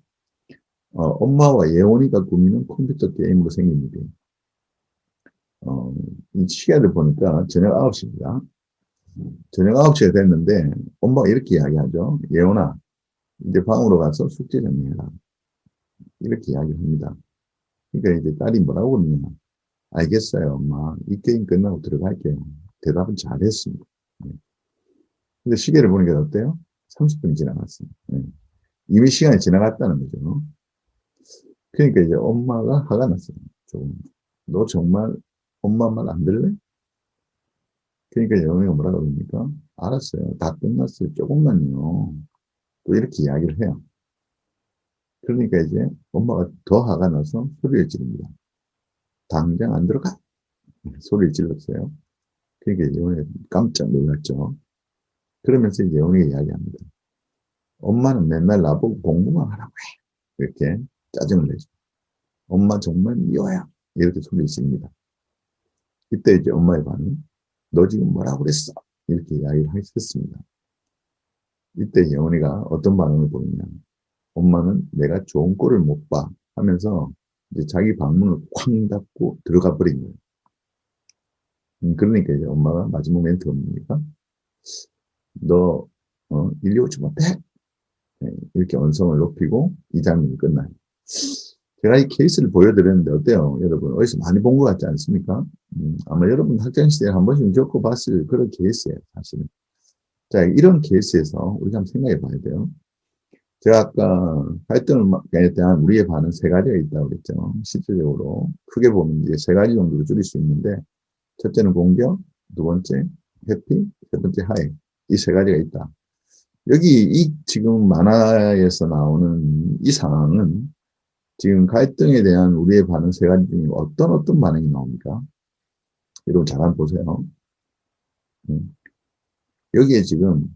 엄마와 예원이가 꾸미는 컴퓨터 게임으로 생긴 일이에요. 이 시계를 보니까 저녁 9시입니다. 저녁 9시가 됐는데 엄마가 이렇게 이야기하죠. 예원아, 이제 방으로 가서 숙제 정리해라. 이렇게 이야기합니다. 그러니까 이제 딸이 뭐라고 그러냐. 알겠어요, 엄마. 이 게임 끝나고 들어갈게요. 대답은 잘했습니다. 네. 근데 시계를 보니까 어때요? 30분이 지나갔어요. 네. 이미 시간이 지나갔다는 거죠. 그러니까 이제 엄마가 화가 났어요. 조금. 너 정말 엄마 말 안 들래? 그러니까 영희가 뭐라 그럽니까? 알았어요. 다 끝났어요. 조금만요. 또 이렇게 이야기를 해요. 그러니까 이제 엄마가 더 화가 나서 소리를 지릅니다. 당장 안 들어가! 소리를 질렀어요. 그러니까 영희가 깜짝 놀랐죠. 그러면서 이제 영희가 이야기합니다. 엄마는 맨날 나보고 공부만 하라고 해. 이렇게 짜증을 내죠. 엄마 정말 미워요. 이렇게 소리를 지릅니다. 이때 이제 엄마의 반응. 너 지금 뭐라고 그랬어? 이렇게 이야기를 했습니다. 이때 예원이가 어떤 반응을 보이냐. 엄마는 내가 좋은 꼴을 못 봐 하면서 이제 자기 방문을 쾅 닫고 들어가 버린 거예요. 그러니까 이제 엄마가 마지막 멘트가 뭡니까? 너, 일리 오지 못해? 네, 이렇게 언성을 높이고 이 장면이 끝나요. 제가 이 케이스를 보여드렸는데 어때요? 여러분, 어디서 많이 본 것 같지 않습니까? 아마 여러분 학창시대에 한 번씩 겪어봤을 그런 케이스예요, 사실은. 자, 이런 케이스에서 우리가 한번 생각해 봐야 돼요. 제가 아까 갈등에 대한 우리의 반응 세 가지가 있다고 그랬죠. 실질적으로 크게 보면 이제 세 가지 정도로 줄일 수 있는데, 첫째는 공격, 두 번째 해피, 세 번째 하이. 이 세 가지가 있다. 여기 이 지금 만화에서 나오는 이 상황은 지금 갈등에 대한 우리의 반응 세 가지 중에 어떤 반응이 나옵니까? 여러분 잘 한번 보세요. 여기에 지금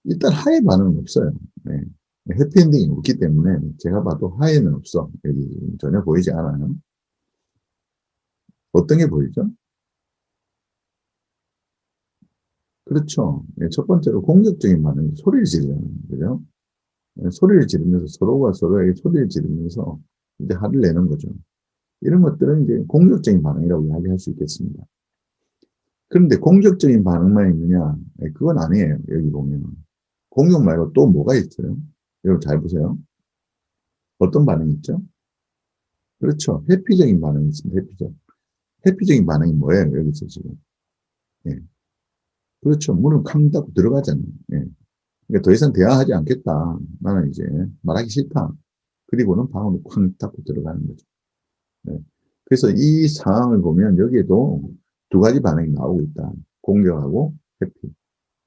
일단 하의 반응은 없어요. 네. 해피엔딩이 없기 때문에 제가 봐도 하에는 없어. 여기 전혀 보이지 않아요. 어떤 게 보이죠? 그렇죠. 네, 첫 번째로 공격적인 반응이 소리를 지르는 거죠. 네, 소리를 지르면서 서로가 서로에게 소리를 지르면서 이제 화를 내는 거죠. 이런 것들은 이제 공격적인 반응이라고 이야기할 수 있겠습니다. 그런데 공격적인 반응만 있느냐? 네, 그건 아니에요. 여기 보면. 공격 말고 또 뭐가 있어요? 여러분 잘 보세요. 어떤 반응이 있죠? 그렇죠. 회피적인 반응이 있습니다. 회피적. 회피적인 반응이 뭐예요? 여기서 지금. 예. 그렇죠. 문을 쾅 닫고 들어가잖아요. 예. 그러니까 더 이상 대화하지 않겠다. 나는 이제 말하기 싫다. 그리고는 방으로 쾅 닫고 들어가는 거죠. 예. 그래서 이 상황을 보면 여기에도 두 가지 반응이 나오고 있다. 공격하고 회피.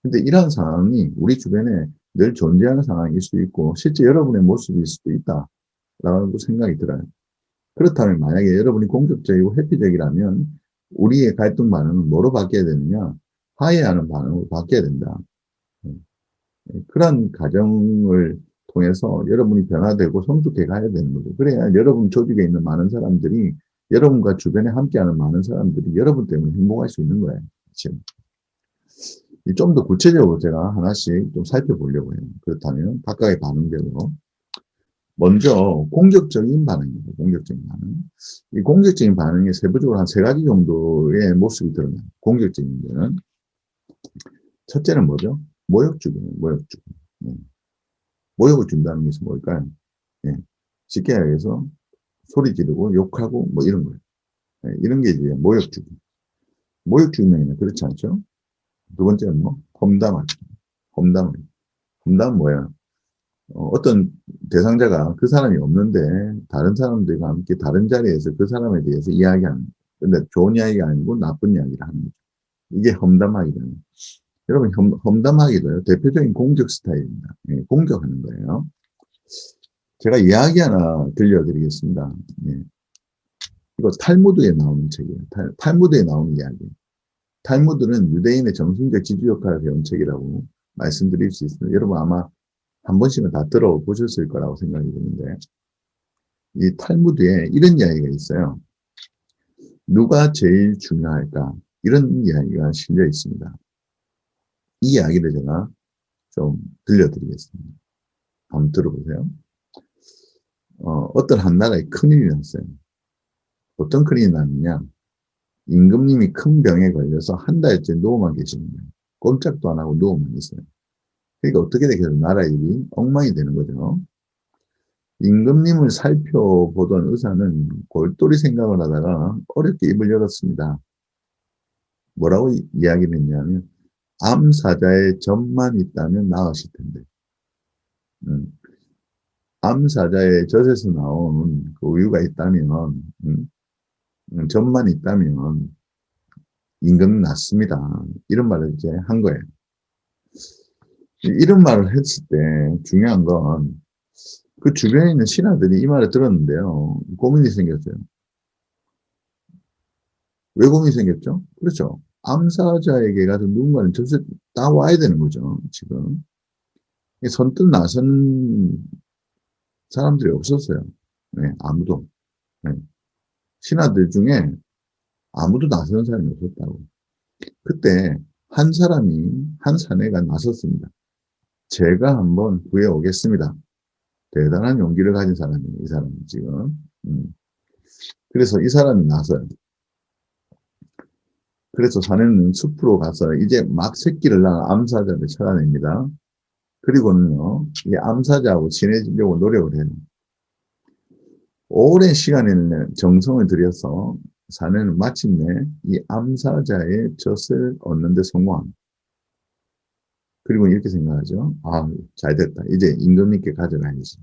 근데 이러한 상황이 우리 주변에 늘 존재하는 상황일 수도 있고 실제 여러분의 모습일 수도 있다라고 생각이 들어요. 그렇다면 만약에 여러분이 공격적이고 회피적이라면 우리의 갈등 반응은 뭐로 바뀌어야 되느냐? 화해하는 반응으로 바뀌어야 된다. 그런 과정을 통해서 여러분이 변화되고 성숙해 가야 되는 거죠. 그래야 여러분 조직에 있는 많은 사람들이 여러분과 주변에 함께하는 많은 사람들이 여러분 때문에 행복할 수 있는 거예요. 지금. 좀 더 구체적으로 제가 하나씩 좀 살펴보려고 해요. 그렇다면 각각의 반응별로. 먼저 공격적인 반응입니다. 공격적인 반응. 이 공격적인 반응에 세부적으로 한 세 가지 정도의 모습이 드러나요. 공격적인 데는 첫째는 뭐죠? 모욕주기예요. 모욕주기. 네. 모욕을 준다는 것이 뭘까요? 네. 쉽게 얘기해서 소리 지르고 욕하고 뭐 이런 거예요. 네. 이런 게 이제 모욕주기. 모욕주기는 그렇지 않죠? 두 번째는 뭐? 험담하기. 험담하기. 험담은 뭐야? 어떤 대상자가 그 사람이 없는데 다른 사람들과 함께 다른 자리에서 그 사람에 대해서 이야기하는. 근데 좋은 이야기가 아니고 나쁜 이야기를 하는 거죠. 이게 험담하기는. 여러분 험담하기도요. 대표적인 공격 스타일입니다. 예, 공격하는 거예요. 제가 이야기 하나 들려드리겠습니다. 예. 이거 탈무드에 나오는 책이에요. 탈무드에 나오는 이야기. 탈무드는 유대인의 정신적 지주 역할을 배운 책이라고 말씀드릴 수 있습니다. 여러분 아마 한 번씩은 다 들어보셨을 거라고 생각이 드는데 이 탈무드에 이런 이야기가 있어요. 누가 제일 중요할까? 이런 이야기가 실려 있습니다. 이 이야기를 제가 좀 들려드리겠습니다. 한번 들어보세요. 어떤 한 나라에 큰일이 났어요. 어떤 큰일이 났느냐? 임금님이 큰 병에 걸려서 한 달째 누워만 계시는 거예요. 꼼짝도 안 하고 누워만 있어요. 그러니까 어떻게 되겠어요? 나라 일이 엉망이 되는 거죠. 임금님을 살펴보던 의사는 골똘히 생각을 하다가 어렵게 입을 열었습니다. 뭐라고 이야기를 했냐면 암사자의 젖만 있다면 나으실 텐데. 암사자의 젖에서 나온 그 우유가 있다면, 젖만 있다면 임금은 낫습니다. 이런 말을 이제 한 거예요. 이런 말을 했을 때 중요한 건 그 주변에 있는 신하들이 이 말을 들었는데요. 고민이 생겼어요. 왜 고민이 생겼죠? 그렇죠. 암사자에게 가서 누군가는 젖을 따와야 되는 거죠. 지금. 선뜻 나선 사람들이 없었어요. 네, 아무도. 네. 신하들 중에 아무도 나서는 사람이 없었다고. 그때 한 사람이, 한 사내가 나섰습니다. 제가 한번 구해오겠습니다. 대단한 용기를 가진 사람이에요, 이 사람은 지금. 그래서 이 사람이 나서요. 그래서 사내는 숲으로 가서 이제 막 새끼를 낳은 암사자를 찾아냅니다. 그리고는요, 이 암사자하고 친해지려고 노력을 해요. 오랜 시간에는 정성을 들여서 사내는 마침내 이 암사자의 젖을 얻는 데 성공합니다. 그리고 이렇게 생각하죠. 아, 잘 됐다. 이제 임금님께 가져가야지.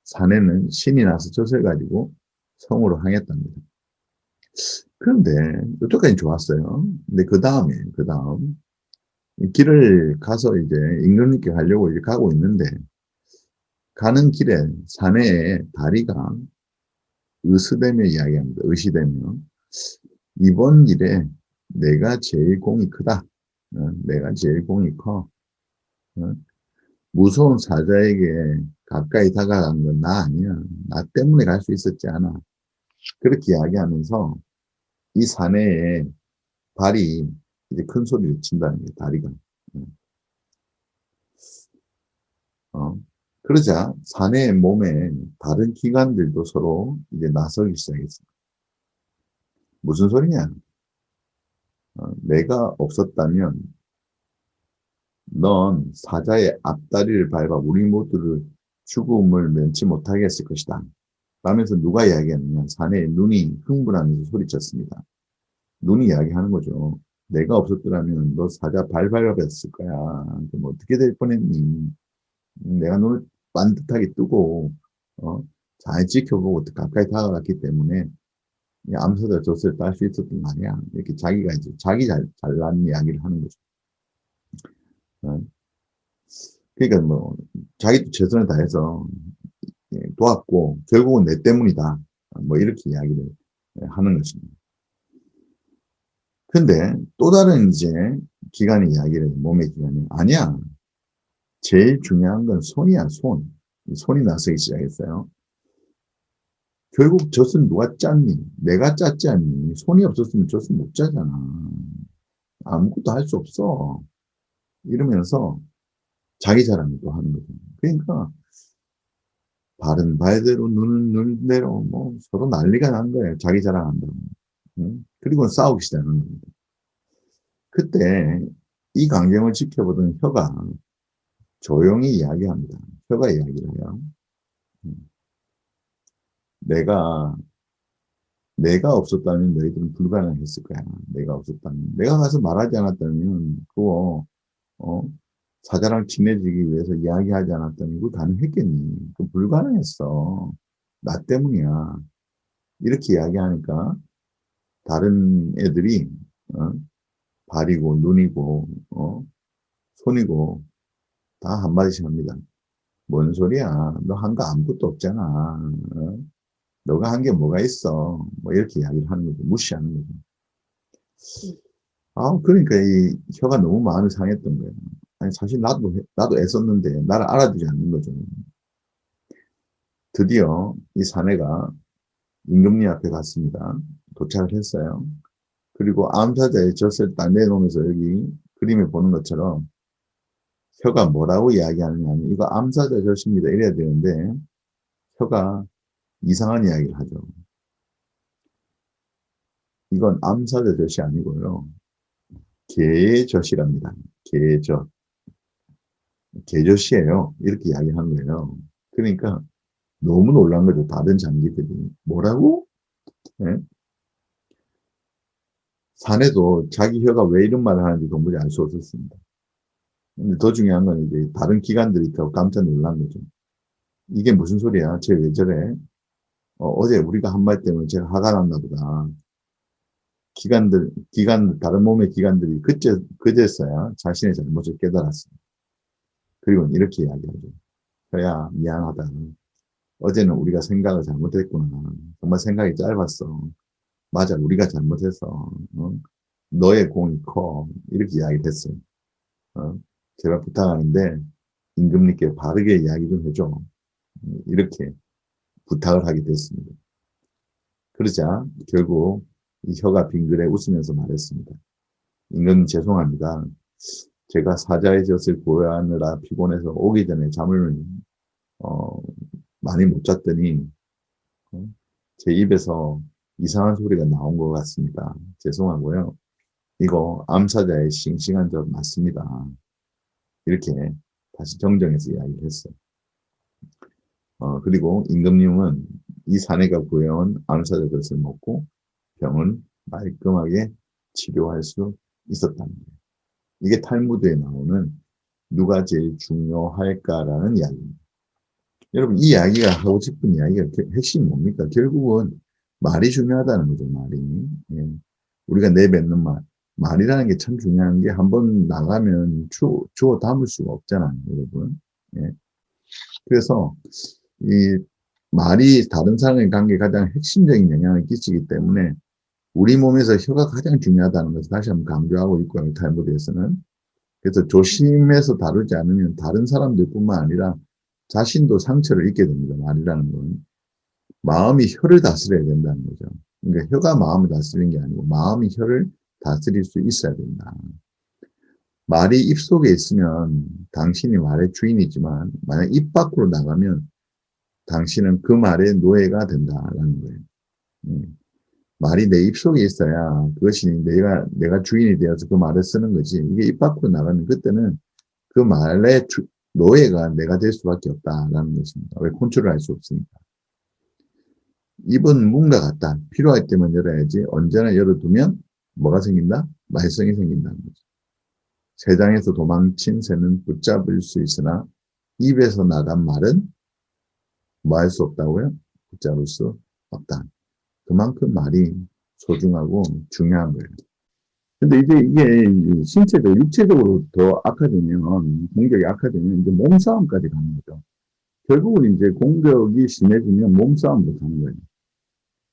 사내는 신이 나서 젖을 가지고 성으로 향했답니다. 그런데 여태까지 좋았어요. 근데 그 다음 길을 가서 이제 임금님께 가려고 이제 가고 있는데 가는 길에 사내의 다리가 으스대며 이야기합니다. 의시되며 이번 일에 내가 제일 공이 크다. 내가 제일 공이 커. 무서운 사자에게 가까이 다가간 건 나 아니야. 나 때문에 갈 수 있었지 않아. 그렇게 이야기하면서 이 사내의 발이 이제 큰 소리를 친다는 거예요. 다리가. 그러자 사내의 몸에 다른 기관들도 서로 이제 나서기 시작했습니다. 무슨 소리냐? 내가 없었다면 넌 사자의 앞다리를 밟아 우리 모두를 죽음을 면치 못하게 했을 것이다. 라면서 누가 이야기하느냐? 사내의 눈이 흥분하면서 소리쳤습니다. 눈이 이야기하는 거죠. 내가 없었더라면 너 사자 발발했을 거야. 그럼 어떻게 될 뻔했니? 내가 눈을 반듯하게 뜨고 잘 지켜보고 가까이 다가갔기 때문에 암사자 젖을 딸 수 있었던 거 아니야. 이렇게 자기가 이제 자기 잘난 이야기를 하는 거죠. 그러니까 뭐 자기도 최선을 다해서 도왔고 결국은 내 때문이다. 뭐 이렇게 이야기를 하는 것입니다. 근데 또 다른 이제 기관의 이야기를 몸의 기관이 아니야. 제일 중요한 건 손이야, 손. 손이 나서기 시작했어요. 결국 젖은 누가 짰니? 내가 짰지 않니? 손이 없었으면 젖은 못 짜잖아. 아무것도 할 수 없어. 이러면서 자기 자랑을 또 하는 거죠. 그러니까 발은 발대로 눈은 눈대로 뭐 서로 난리가 난 거예요. 자기 자랑한다고. 그리고 싸우기 시작하는 겁니다. 그때 이 광경을 지켜보던 혀가 조용히 이야기합니다. 혀가 이야기를 해요. 내가 없었다면 너희들은 불가능했을 거야. 내가 없었다면. 내가 가서 말하지 않았다면, 그거, 사자랑 친해지기 위해서 이야기하지 않았다면 그거 가능했겠니? 그거 불가능했어. 나 때문이야. 이렇게 이야기하니까 다른 애들이, 발이고, 눈이고, 손이고, 다 한마디씩 합니다. 뭔 소리야? 너 한 거 아무것도 없잖아. 너가 한 게 뭐가 있어? 뭐 이렇게 이야기를 하는 거죠. 무시하는 거죠. 그러니까 이 혀가 너무 마음이 상했던 거예요. 아니, 사실 나도 애썼는데 나를 알아주지 않는 거죠. 드디어 이 사내가 임금님 앞에 갔습니다. 도착을 했어요. 그리고 암사자의 젖을 딱 내놓으면서 여기 그림에 보는 것처럼 혀가 뭐라고 이야기하느냐 하면 이거 암사자 젖입니다. 이래야 되는데 혀가 이상한 이야기를 하죠. 이건 암사자 젖이 아니고요. 개의 젖이랍니다. 개의 젖. 개젖이에요. 이렇게 이야기한 거예요. 그러니까 너무 놀란 거죠. 다른 장기들이. 뭐라고? 예? 사내도 자기 혀가 왜 이런 말을 하는지 도무지 알 수 없었습니다. 근데 더 중요한 건 이제 다른 기관들이 더 깜짝 놀란 거죠. 이게 무슨 소리야? 쟤 왜 저래? 어제 우리가 한 말 때문에 제가 화가 났나 보다. 다른 몸의 기관들이 그제서야 자신의 잘못을 깨달았습니다. 그리고 이렇게 이야기하죠. 혀야, 미안하다. 어제는 우리가 생각을 잘못했구나. 정말 생각이 짧았어. 맞아, 우리가 잘못했어. 어? 너의 공이 커. 이렇게 이야기했어요. 제가 부탁하는데 임금님께 바르게 이야기 좀 해줘. 이렇게 부탁을 하게 됐습니다. 그러자 결국 이 혀가 빙그레 웃으면서 말했습니다. 임금님 죄송합니다. 제가 사자의 젖을 보호하느라 피곤해서 오기 전에 잠을 어, 많이 못 잤더니 어, 제 입에서 이상한 소리가 나온 것 같습니다. 죄송하고요. 이거 암사자의 싱싱한 젖 맞습니다. 이렇게 다시 정정해서 이야기를 했어요. 그리고 임금님은 이 사내가 구해온 암사자 젖을 먹고 병은 말끔하게 치료할 수 있었다는 거예요. 이게 탈무드에 나오는 누가 제일 중요할까라는 이야기입니다. 여러분, 이 이야기가 하고 싶은 이야기가 핵심이 뭡니까? 결국은 말이 중요하다는 거죠, 말이. 예. 우리가 내뱉는 말. 말이라는 게 참 중요한 게 한번 나가면 주워 담을 수가 없잖아요, 여러분. 예. 그래서 이 말이 다른 사람의 관계에 가장 핵심적인 영향을 끼치기 때문에 우리 몸에서 혀가 가장 중요하다는 것을 다시 한번 강조하고 있고요, 탈무드에서는. 그래서 조심해서 다루지 않으면 다른 사람들뿐만 아니라 자신도 상처를 입게 됩니다. 말이라는 건. 마음이 혀를 다스려야 된다는 거죠. 그러니까 혀가 마음을 다스리는 게 아니고 마음이 혀를 다스릴 수 있어야 된다. 말이 입속에 있으면 당신이 말의 주인이지만 만약 입 밖으로 나가면 당신은 그 말의 노예가 된다라는 거예요. 말이 내 입속에 있어야 그것이 내가 주인이 되어서 그 말을 쓰는 거지. 이게 입 밖으로 나가면 그때는 그 말의 노예가 내가 될 수밖에 없다라는 것입니다. 왜 컨트롤할 수 없으니까. 입은 문과 같다. 필요할 때만 열어야지 언제나 열어두면 뭐가 생긴다? 말썽이 생긴다는 거죠. 세상에서 도망친 새는 붙잡을 수 있으나 입에서 나간 말은 뭐 할 수 없다고요? 붙잡을 수 없다. 그만큼 말이 소중하고 중요한 거예요. 근데 이제 이게 신체적, 육체적으로 더 악화되면, 공격이 악화되면 이제 몸싸움까지 가는 거죠. 결국은 이제 공격이 심해지면 몸싸움도 가는 거예요.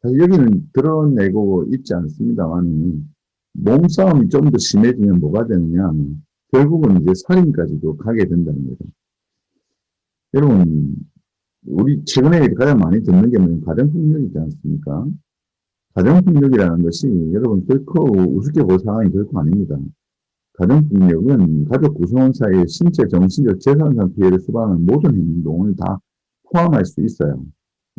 사실 여기는 드러내고 있지 않습니다만, 몸싸움이 좀 더 심해지면 뭐가 되느냐, 결국은 이제 살인까지도 가게 된다는 거죠. 여러분, 우리 최근에 가장 많이 듣는 게 뭐냐면 가정폭력이지 않습니까? 가정폭력이라는 것이 여러분 결코 우습게 볼 상황이 결코 아닙니다. 가정폭력은 가족 구성원 사이의 신체, 정신적, 재산상 피해를 수반하는 모든 행동을 다 포함할 수 있어요.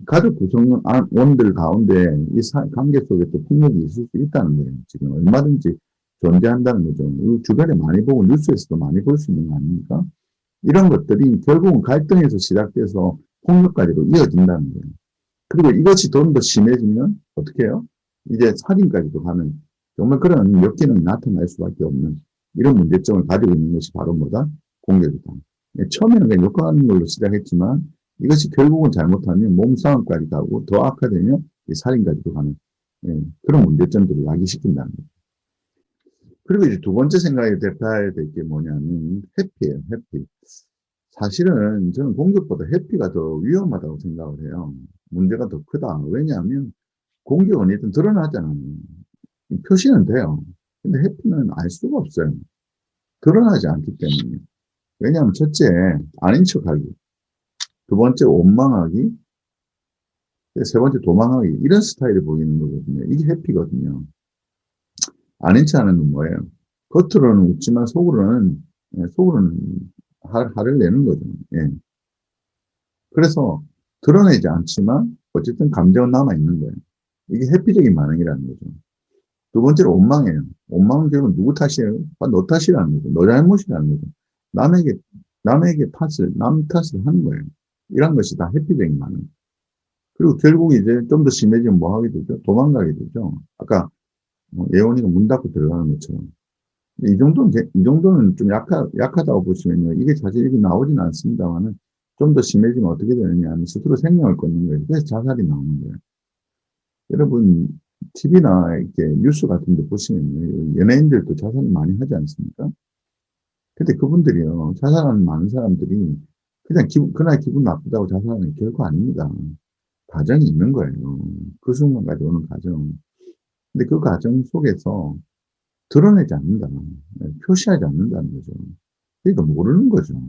가족 구성원들 가운데 이 관계 속에 또 폭력이 있을 수 있다는 거예요. 지금 얼마든지 존재한다는 거죠. 주변에 많이 보고 뉴스에서도 많이 볼 수 있는 거 아닙니까? 이런 것들이 결국은 갈등에서 시작돼서 폭력까지로 이어진다는 거예요. 그리고 이것이 좀 더 심해지면 어떻게 해요? 이제 살인까지도 가는 정말 그런 엽기는 나타날 수밖에 없는 이런 문제점을 가지고 있는 것이 바로 뭐다? 공격이다. 처음에는 그냥 욕하는 걸로 시작했지만 이것이 결국은 잘못하면 몸싸움까지 가고 더 악화되면 살인까지도 가는 그런 문제점들을 야기시킨다는 거예요. 그리고 이제 두 번째 생각에 대표해야 될 게 뭐냐면 회피예요. 회피. 사실은 저는 공격보다 회피가 더 위험하다고 생각을 해요. 문제가 더 크다. 왜냐하면 공격은 일단 드러나잖아요. 표시는 돼요. 근데 회피는 알 수가 없어요. 드러나지 않기 때문에. 왜냐하면 첫째, 아닌 척하기. 두 번째, 원망하기. 세 번째, 도망하기. 이런 스타일을 보이는 거거든요. 이게 회피거든요. 아닌 척 하는 건 뭐예요? 겉으로는 웃지만 속으로는 화를 내는 거죠. 예. 그래서 드러내지 않지만 어쨌든 감정은 남아있는 거예요. 이게 회피적인 반응이라는 거죠. 두 번째로 원망해요. 원망은 결국은 누구 탓이에요? 너 탓이라는 거죠. 너 잘못이라는 거죠. 남에게 남 탓을 하는 거예요. 이런 것이 다 회피적인 반응. 그리고 결국 이제 좀 더 심해지면 뭐 하게 되죠? 도망가게 되죠. 아까 예원이가 문 닫고 들어가는 것처럼. 이 정도는 좀 약하다고 보시면요. 이게 사실 이게 나오진 않습니다만은 좀 더 심해지면 어떻게 되느냐 하면 스스로 생명을 끊는 거예요. 그래서 자살이 나오는 거예요. 여러분, TV나 이렇게 뉴스 같은 데 보시면요. 연예인들도 자살을 많이 하지 않습니까? 근데 그분들이요. 자살하는 많은 사람들이 그냥 그날 기분 나쁘다고 자살하는 게 결코 아닙니다. 과정이 있는 거예요. 그 순간까지 오는 과정. 근데 그 과정 속에서 드러내지 않는다. 표시하지 않는다는 거죠. 그러니까 모르는 거죠.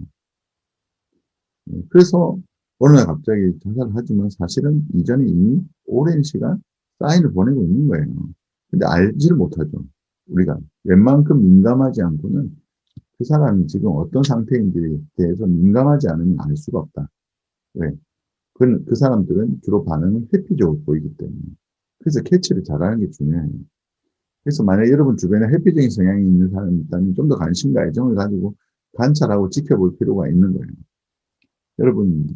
그래서 어느 날 갑자기 자살을 하지만 사실은 이전에 이미 오랜 시간 사인을 보내고 있는 거예요. 근데 알지를 못하죠. 우리가 웬만큼 민감하지 않고는 그 사람이 지금 어떤 상태인지에 대해서 민감하지 않으면 알 수가 없다. 왜? 그 사람들은 주로 반응을 회피적으로 보이기 때문에. 그래서 캐치를 잘하는 게 중요해요. 그래서 만약에 여러분 주변에 회피적인 성향이 있는 사람이 있다면 좀 더 관심과 애정을 가지고 관찰하고 지켜볼 필요가 있는 거예요. 여러분,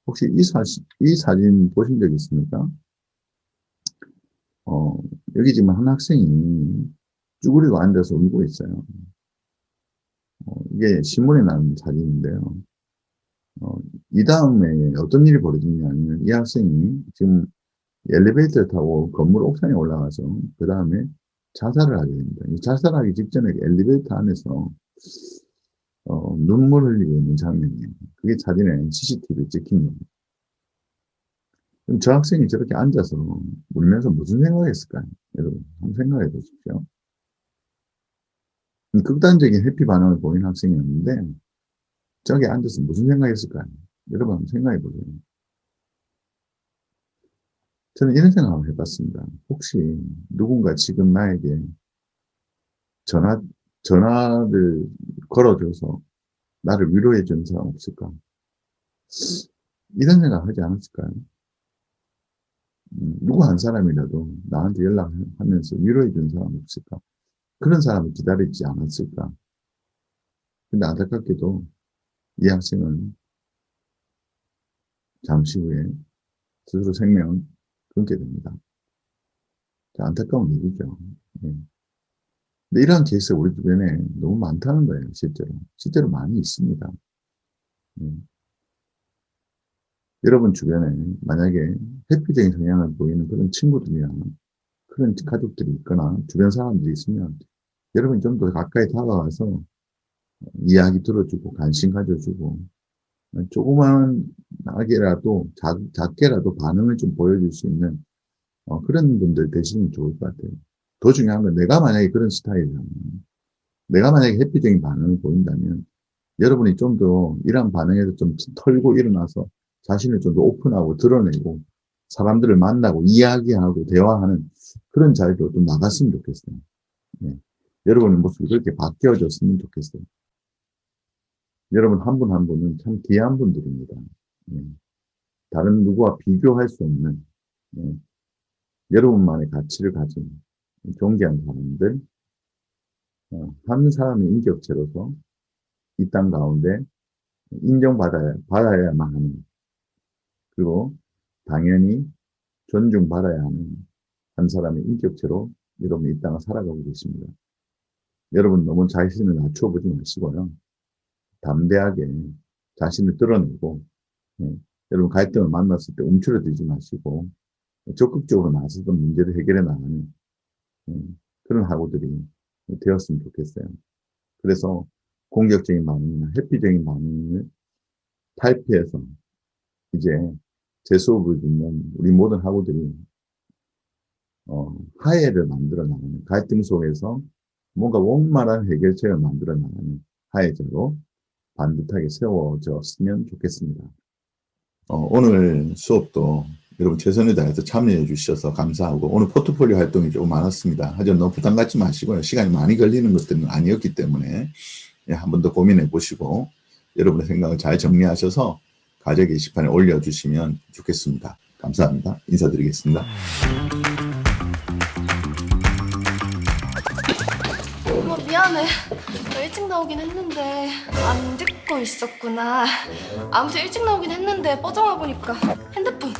혹시 이 사진 보신 적 있습니까? 여기 지금 한 학생이 쭈그리고 앉아서 울고 있어요. 이게 신문에 나온 사진인데요. 이 다음에 어떤 일이 벌어지냐면 이 학생이 지금 엘리베이터를 타고 건물 옥상에 올라가서 그 다음에 자살을 하게 됩니다. 이 자살하기 직전에 엘리베이터 안에서 눈물 흘리고 있는 장면이에요. 그게 사진에 CCTV에 찍힌 겁니다. 그럼 저 학생이 저렇게 앉아서 울면서 무슨 생각했을까요? 여러분, 한번 생각해 보십시오. 극단적인 회피 반응을 보이는 학생이었는데 저기 앉아서 무슨 생각했을까요? 여러분 한번 생각해 보세요. 저는 이런 생각을 해봤습니다. 혹시 누군가 지금 나에게 전화를 걸어줘서 나를 위로해 주는 사람 없을까? 이런 생각 하지 않았을까요? 누구 한 사람이라도 나한테 연락하면서 위로해 주는 사람 없을까? 그런 사람을 기다리지 않았을까? 근데 안타깝게도 이 학생은 잠시 후에 스스로 생명을 끊게 됩니다. 안타까운 일이죠. 예. 근데 이러한 케이스가 우리 주변에 너무 많다는 거예요, 실제로. 실제로 많이 있습니다. 예. 여러분 주변에 만약에 회피적인 성향을 보이는 그런 친구들이나 그런 가족들이 있거나 주변 사람들이 있으면 여러분이 좀 더 가까이 다가와서 이야기 들어주고 관심 가져주고 조그만 하게라도 작게라도 반응을 좀 보여줄 수 있는 그런 분들 되시면 좋을 것 같아요. 더 중요한 건 내가 만약에 그런 스타일이라면 내가 만약에 회피적인 반응을 보인다면 여러분이 좀 더 이런 반응에서 좀 털고 일어나서 자신을 좀 더 오픈하고 드러내고 사람들을 만나고 이야기하고 대화하는 그런 자리로 좀 나갔으면 좋겠어요. 예. 여러분의 모습이 그렇게 바뀌어졌으면 좋겠어요. 여러분 한 분 한 분은 참 귀한 분들입니다. 예. 다른 누구와 비교할 수 없는 예. 여러분만의 가치를 가진 존귀한 사람들, 한 사람의 인격체로서 이 땅 가운데 받아야만 하는, 그리고 당연히 존중받아야 하는 한 사람의 인격체로 여러분 이 땅을 살아가고 계십니다. 여러분 너무 자신을 낮춰보지 마시고요. 담대하게 자신을 드러내고, 여러분 갈등을 만났을 때 움츠러들지 마시고, 적극적으로 나서서 문제를 해결해 나가는 그런 학우들이 되었으면 좋겠어요. 그래서 공격적인 반응이나 회피적인 반응을 탈피해서 이제 제 수업을 듣는 우리 모든 학우들이 화해를 만들어 나가는, 갈등 속에서 뭔가 원만한 해결책을 만들어 나가는 화해자로 반듯하게 세워졌으면 좋겠습니다. 오늘 수업도 여러분 최선을 다해서 참여해 주셔서 감사하고, 오늘 포트폴리오 활동이 조금 많았습니다. 하지만 너무 부담 갖지 마시고요. 시간이 많이 걸리는 것들은 아니었기 때문에 한 번 더 고민해 보시고 여러분의 생각을 잘 정리하셔서 과제 게시판에 올려주시면 좋겠습니다. 감사합니다. 인사드리겠습니다. 미안해. 나 일찍 나오긴 했는데 안 듣고 있었구나. 아무튼 일찍 나오긴 했는데 뻐정아 보니까 핸드폰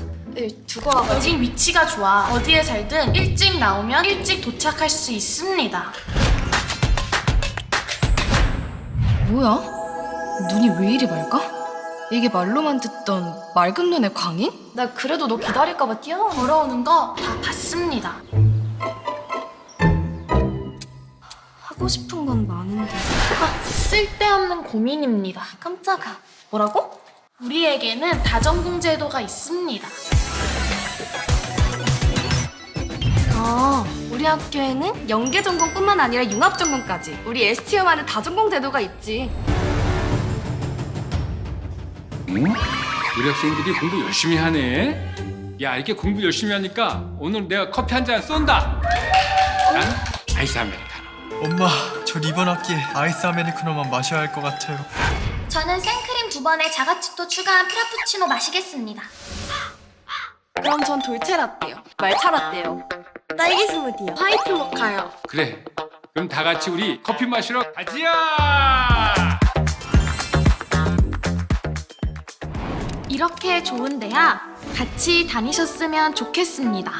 두고 와가지고. 여긴 위치가 좋아. 어디에 살든 일찍 나오면 일찍 도착할 수 있습니다. 뭐야? 눈이 왜 이리 맑아? 이게 말로만 듣던 맑은 눈의 광인? 나 그래도 너 기다릴까봐 뛰어나온 거야. 걸어오는 거 다 봤습니다. 하고 싶은 건 많은데. 쓸데없는 고민입니다. 깜짝아. 뭐라고? 우리에게는 다전공 제도가 있습니다. 우리 학교에는 연계 전공뿐만 아니라 융합 전공까지. 우리 STU만의 다전공 제도가 있지. 우리 학생들이 공부 열심히 하네. 야, 이렇게 공부 열심히 하니까 오늘 내가 커피 한 잔 쏜다. 난 아이스 아메리카노. 엄마, 저 이번 학기에 아이스 아메리카노만 마셔야 할 것 같아요. 저는 생크림 2번에 자가치토 추가한 프라푸치노 마시겠습니다. 그럼 전 돌체 라떼요. 말차 라떼요. 딸기 스무디요. 화이트 모카요. 그래, 그럼 다 같이 우리 커피 마시러 가지야. 이렇게 좋은 대학 같이 다니셨으면 좋겠습니다.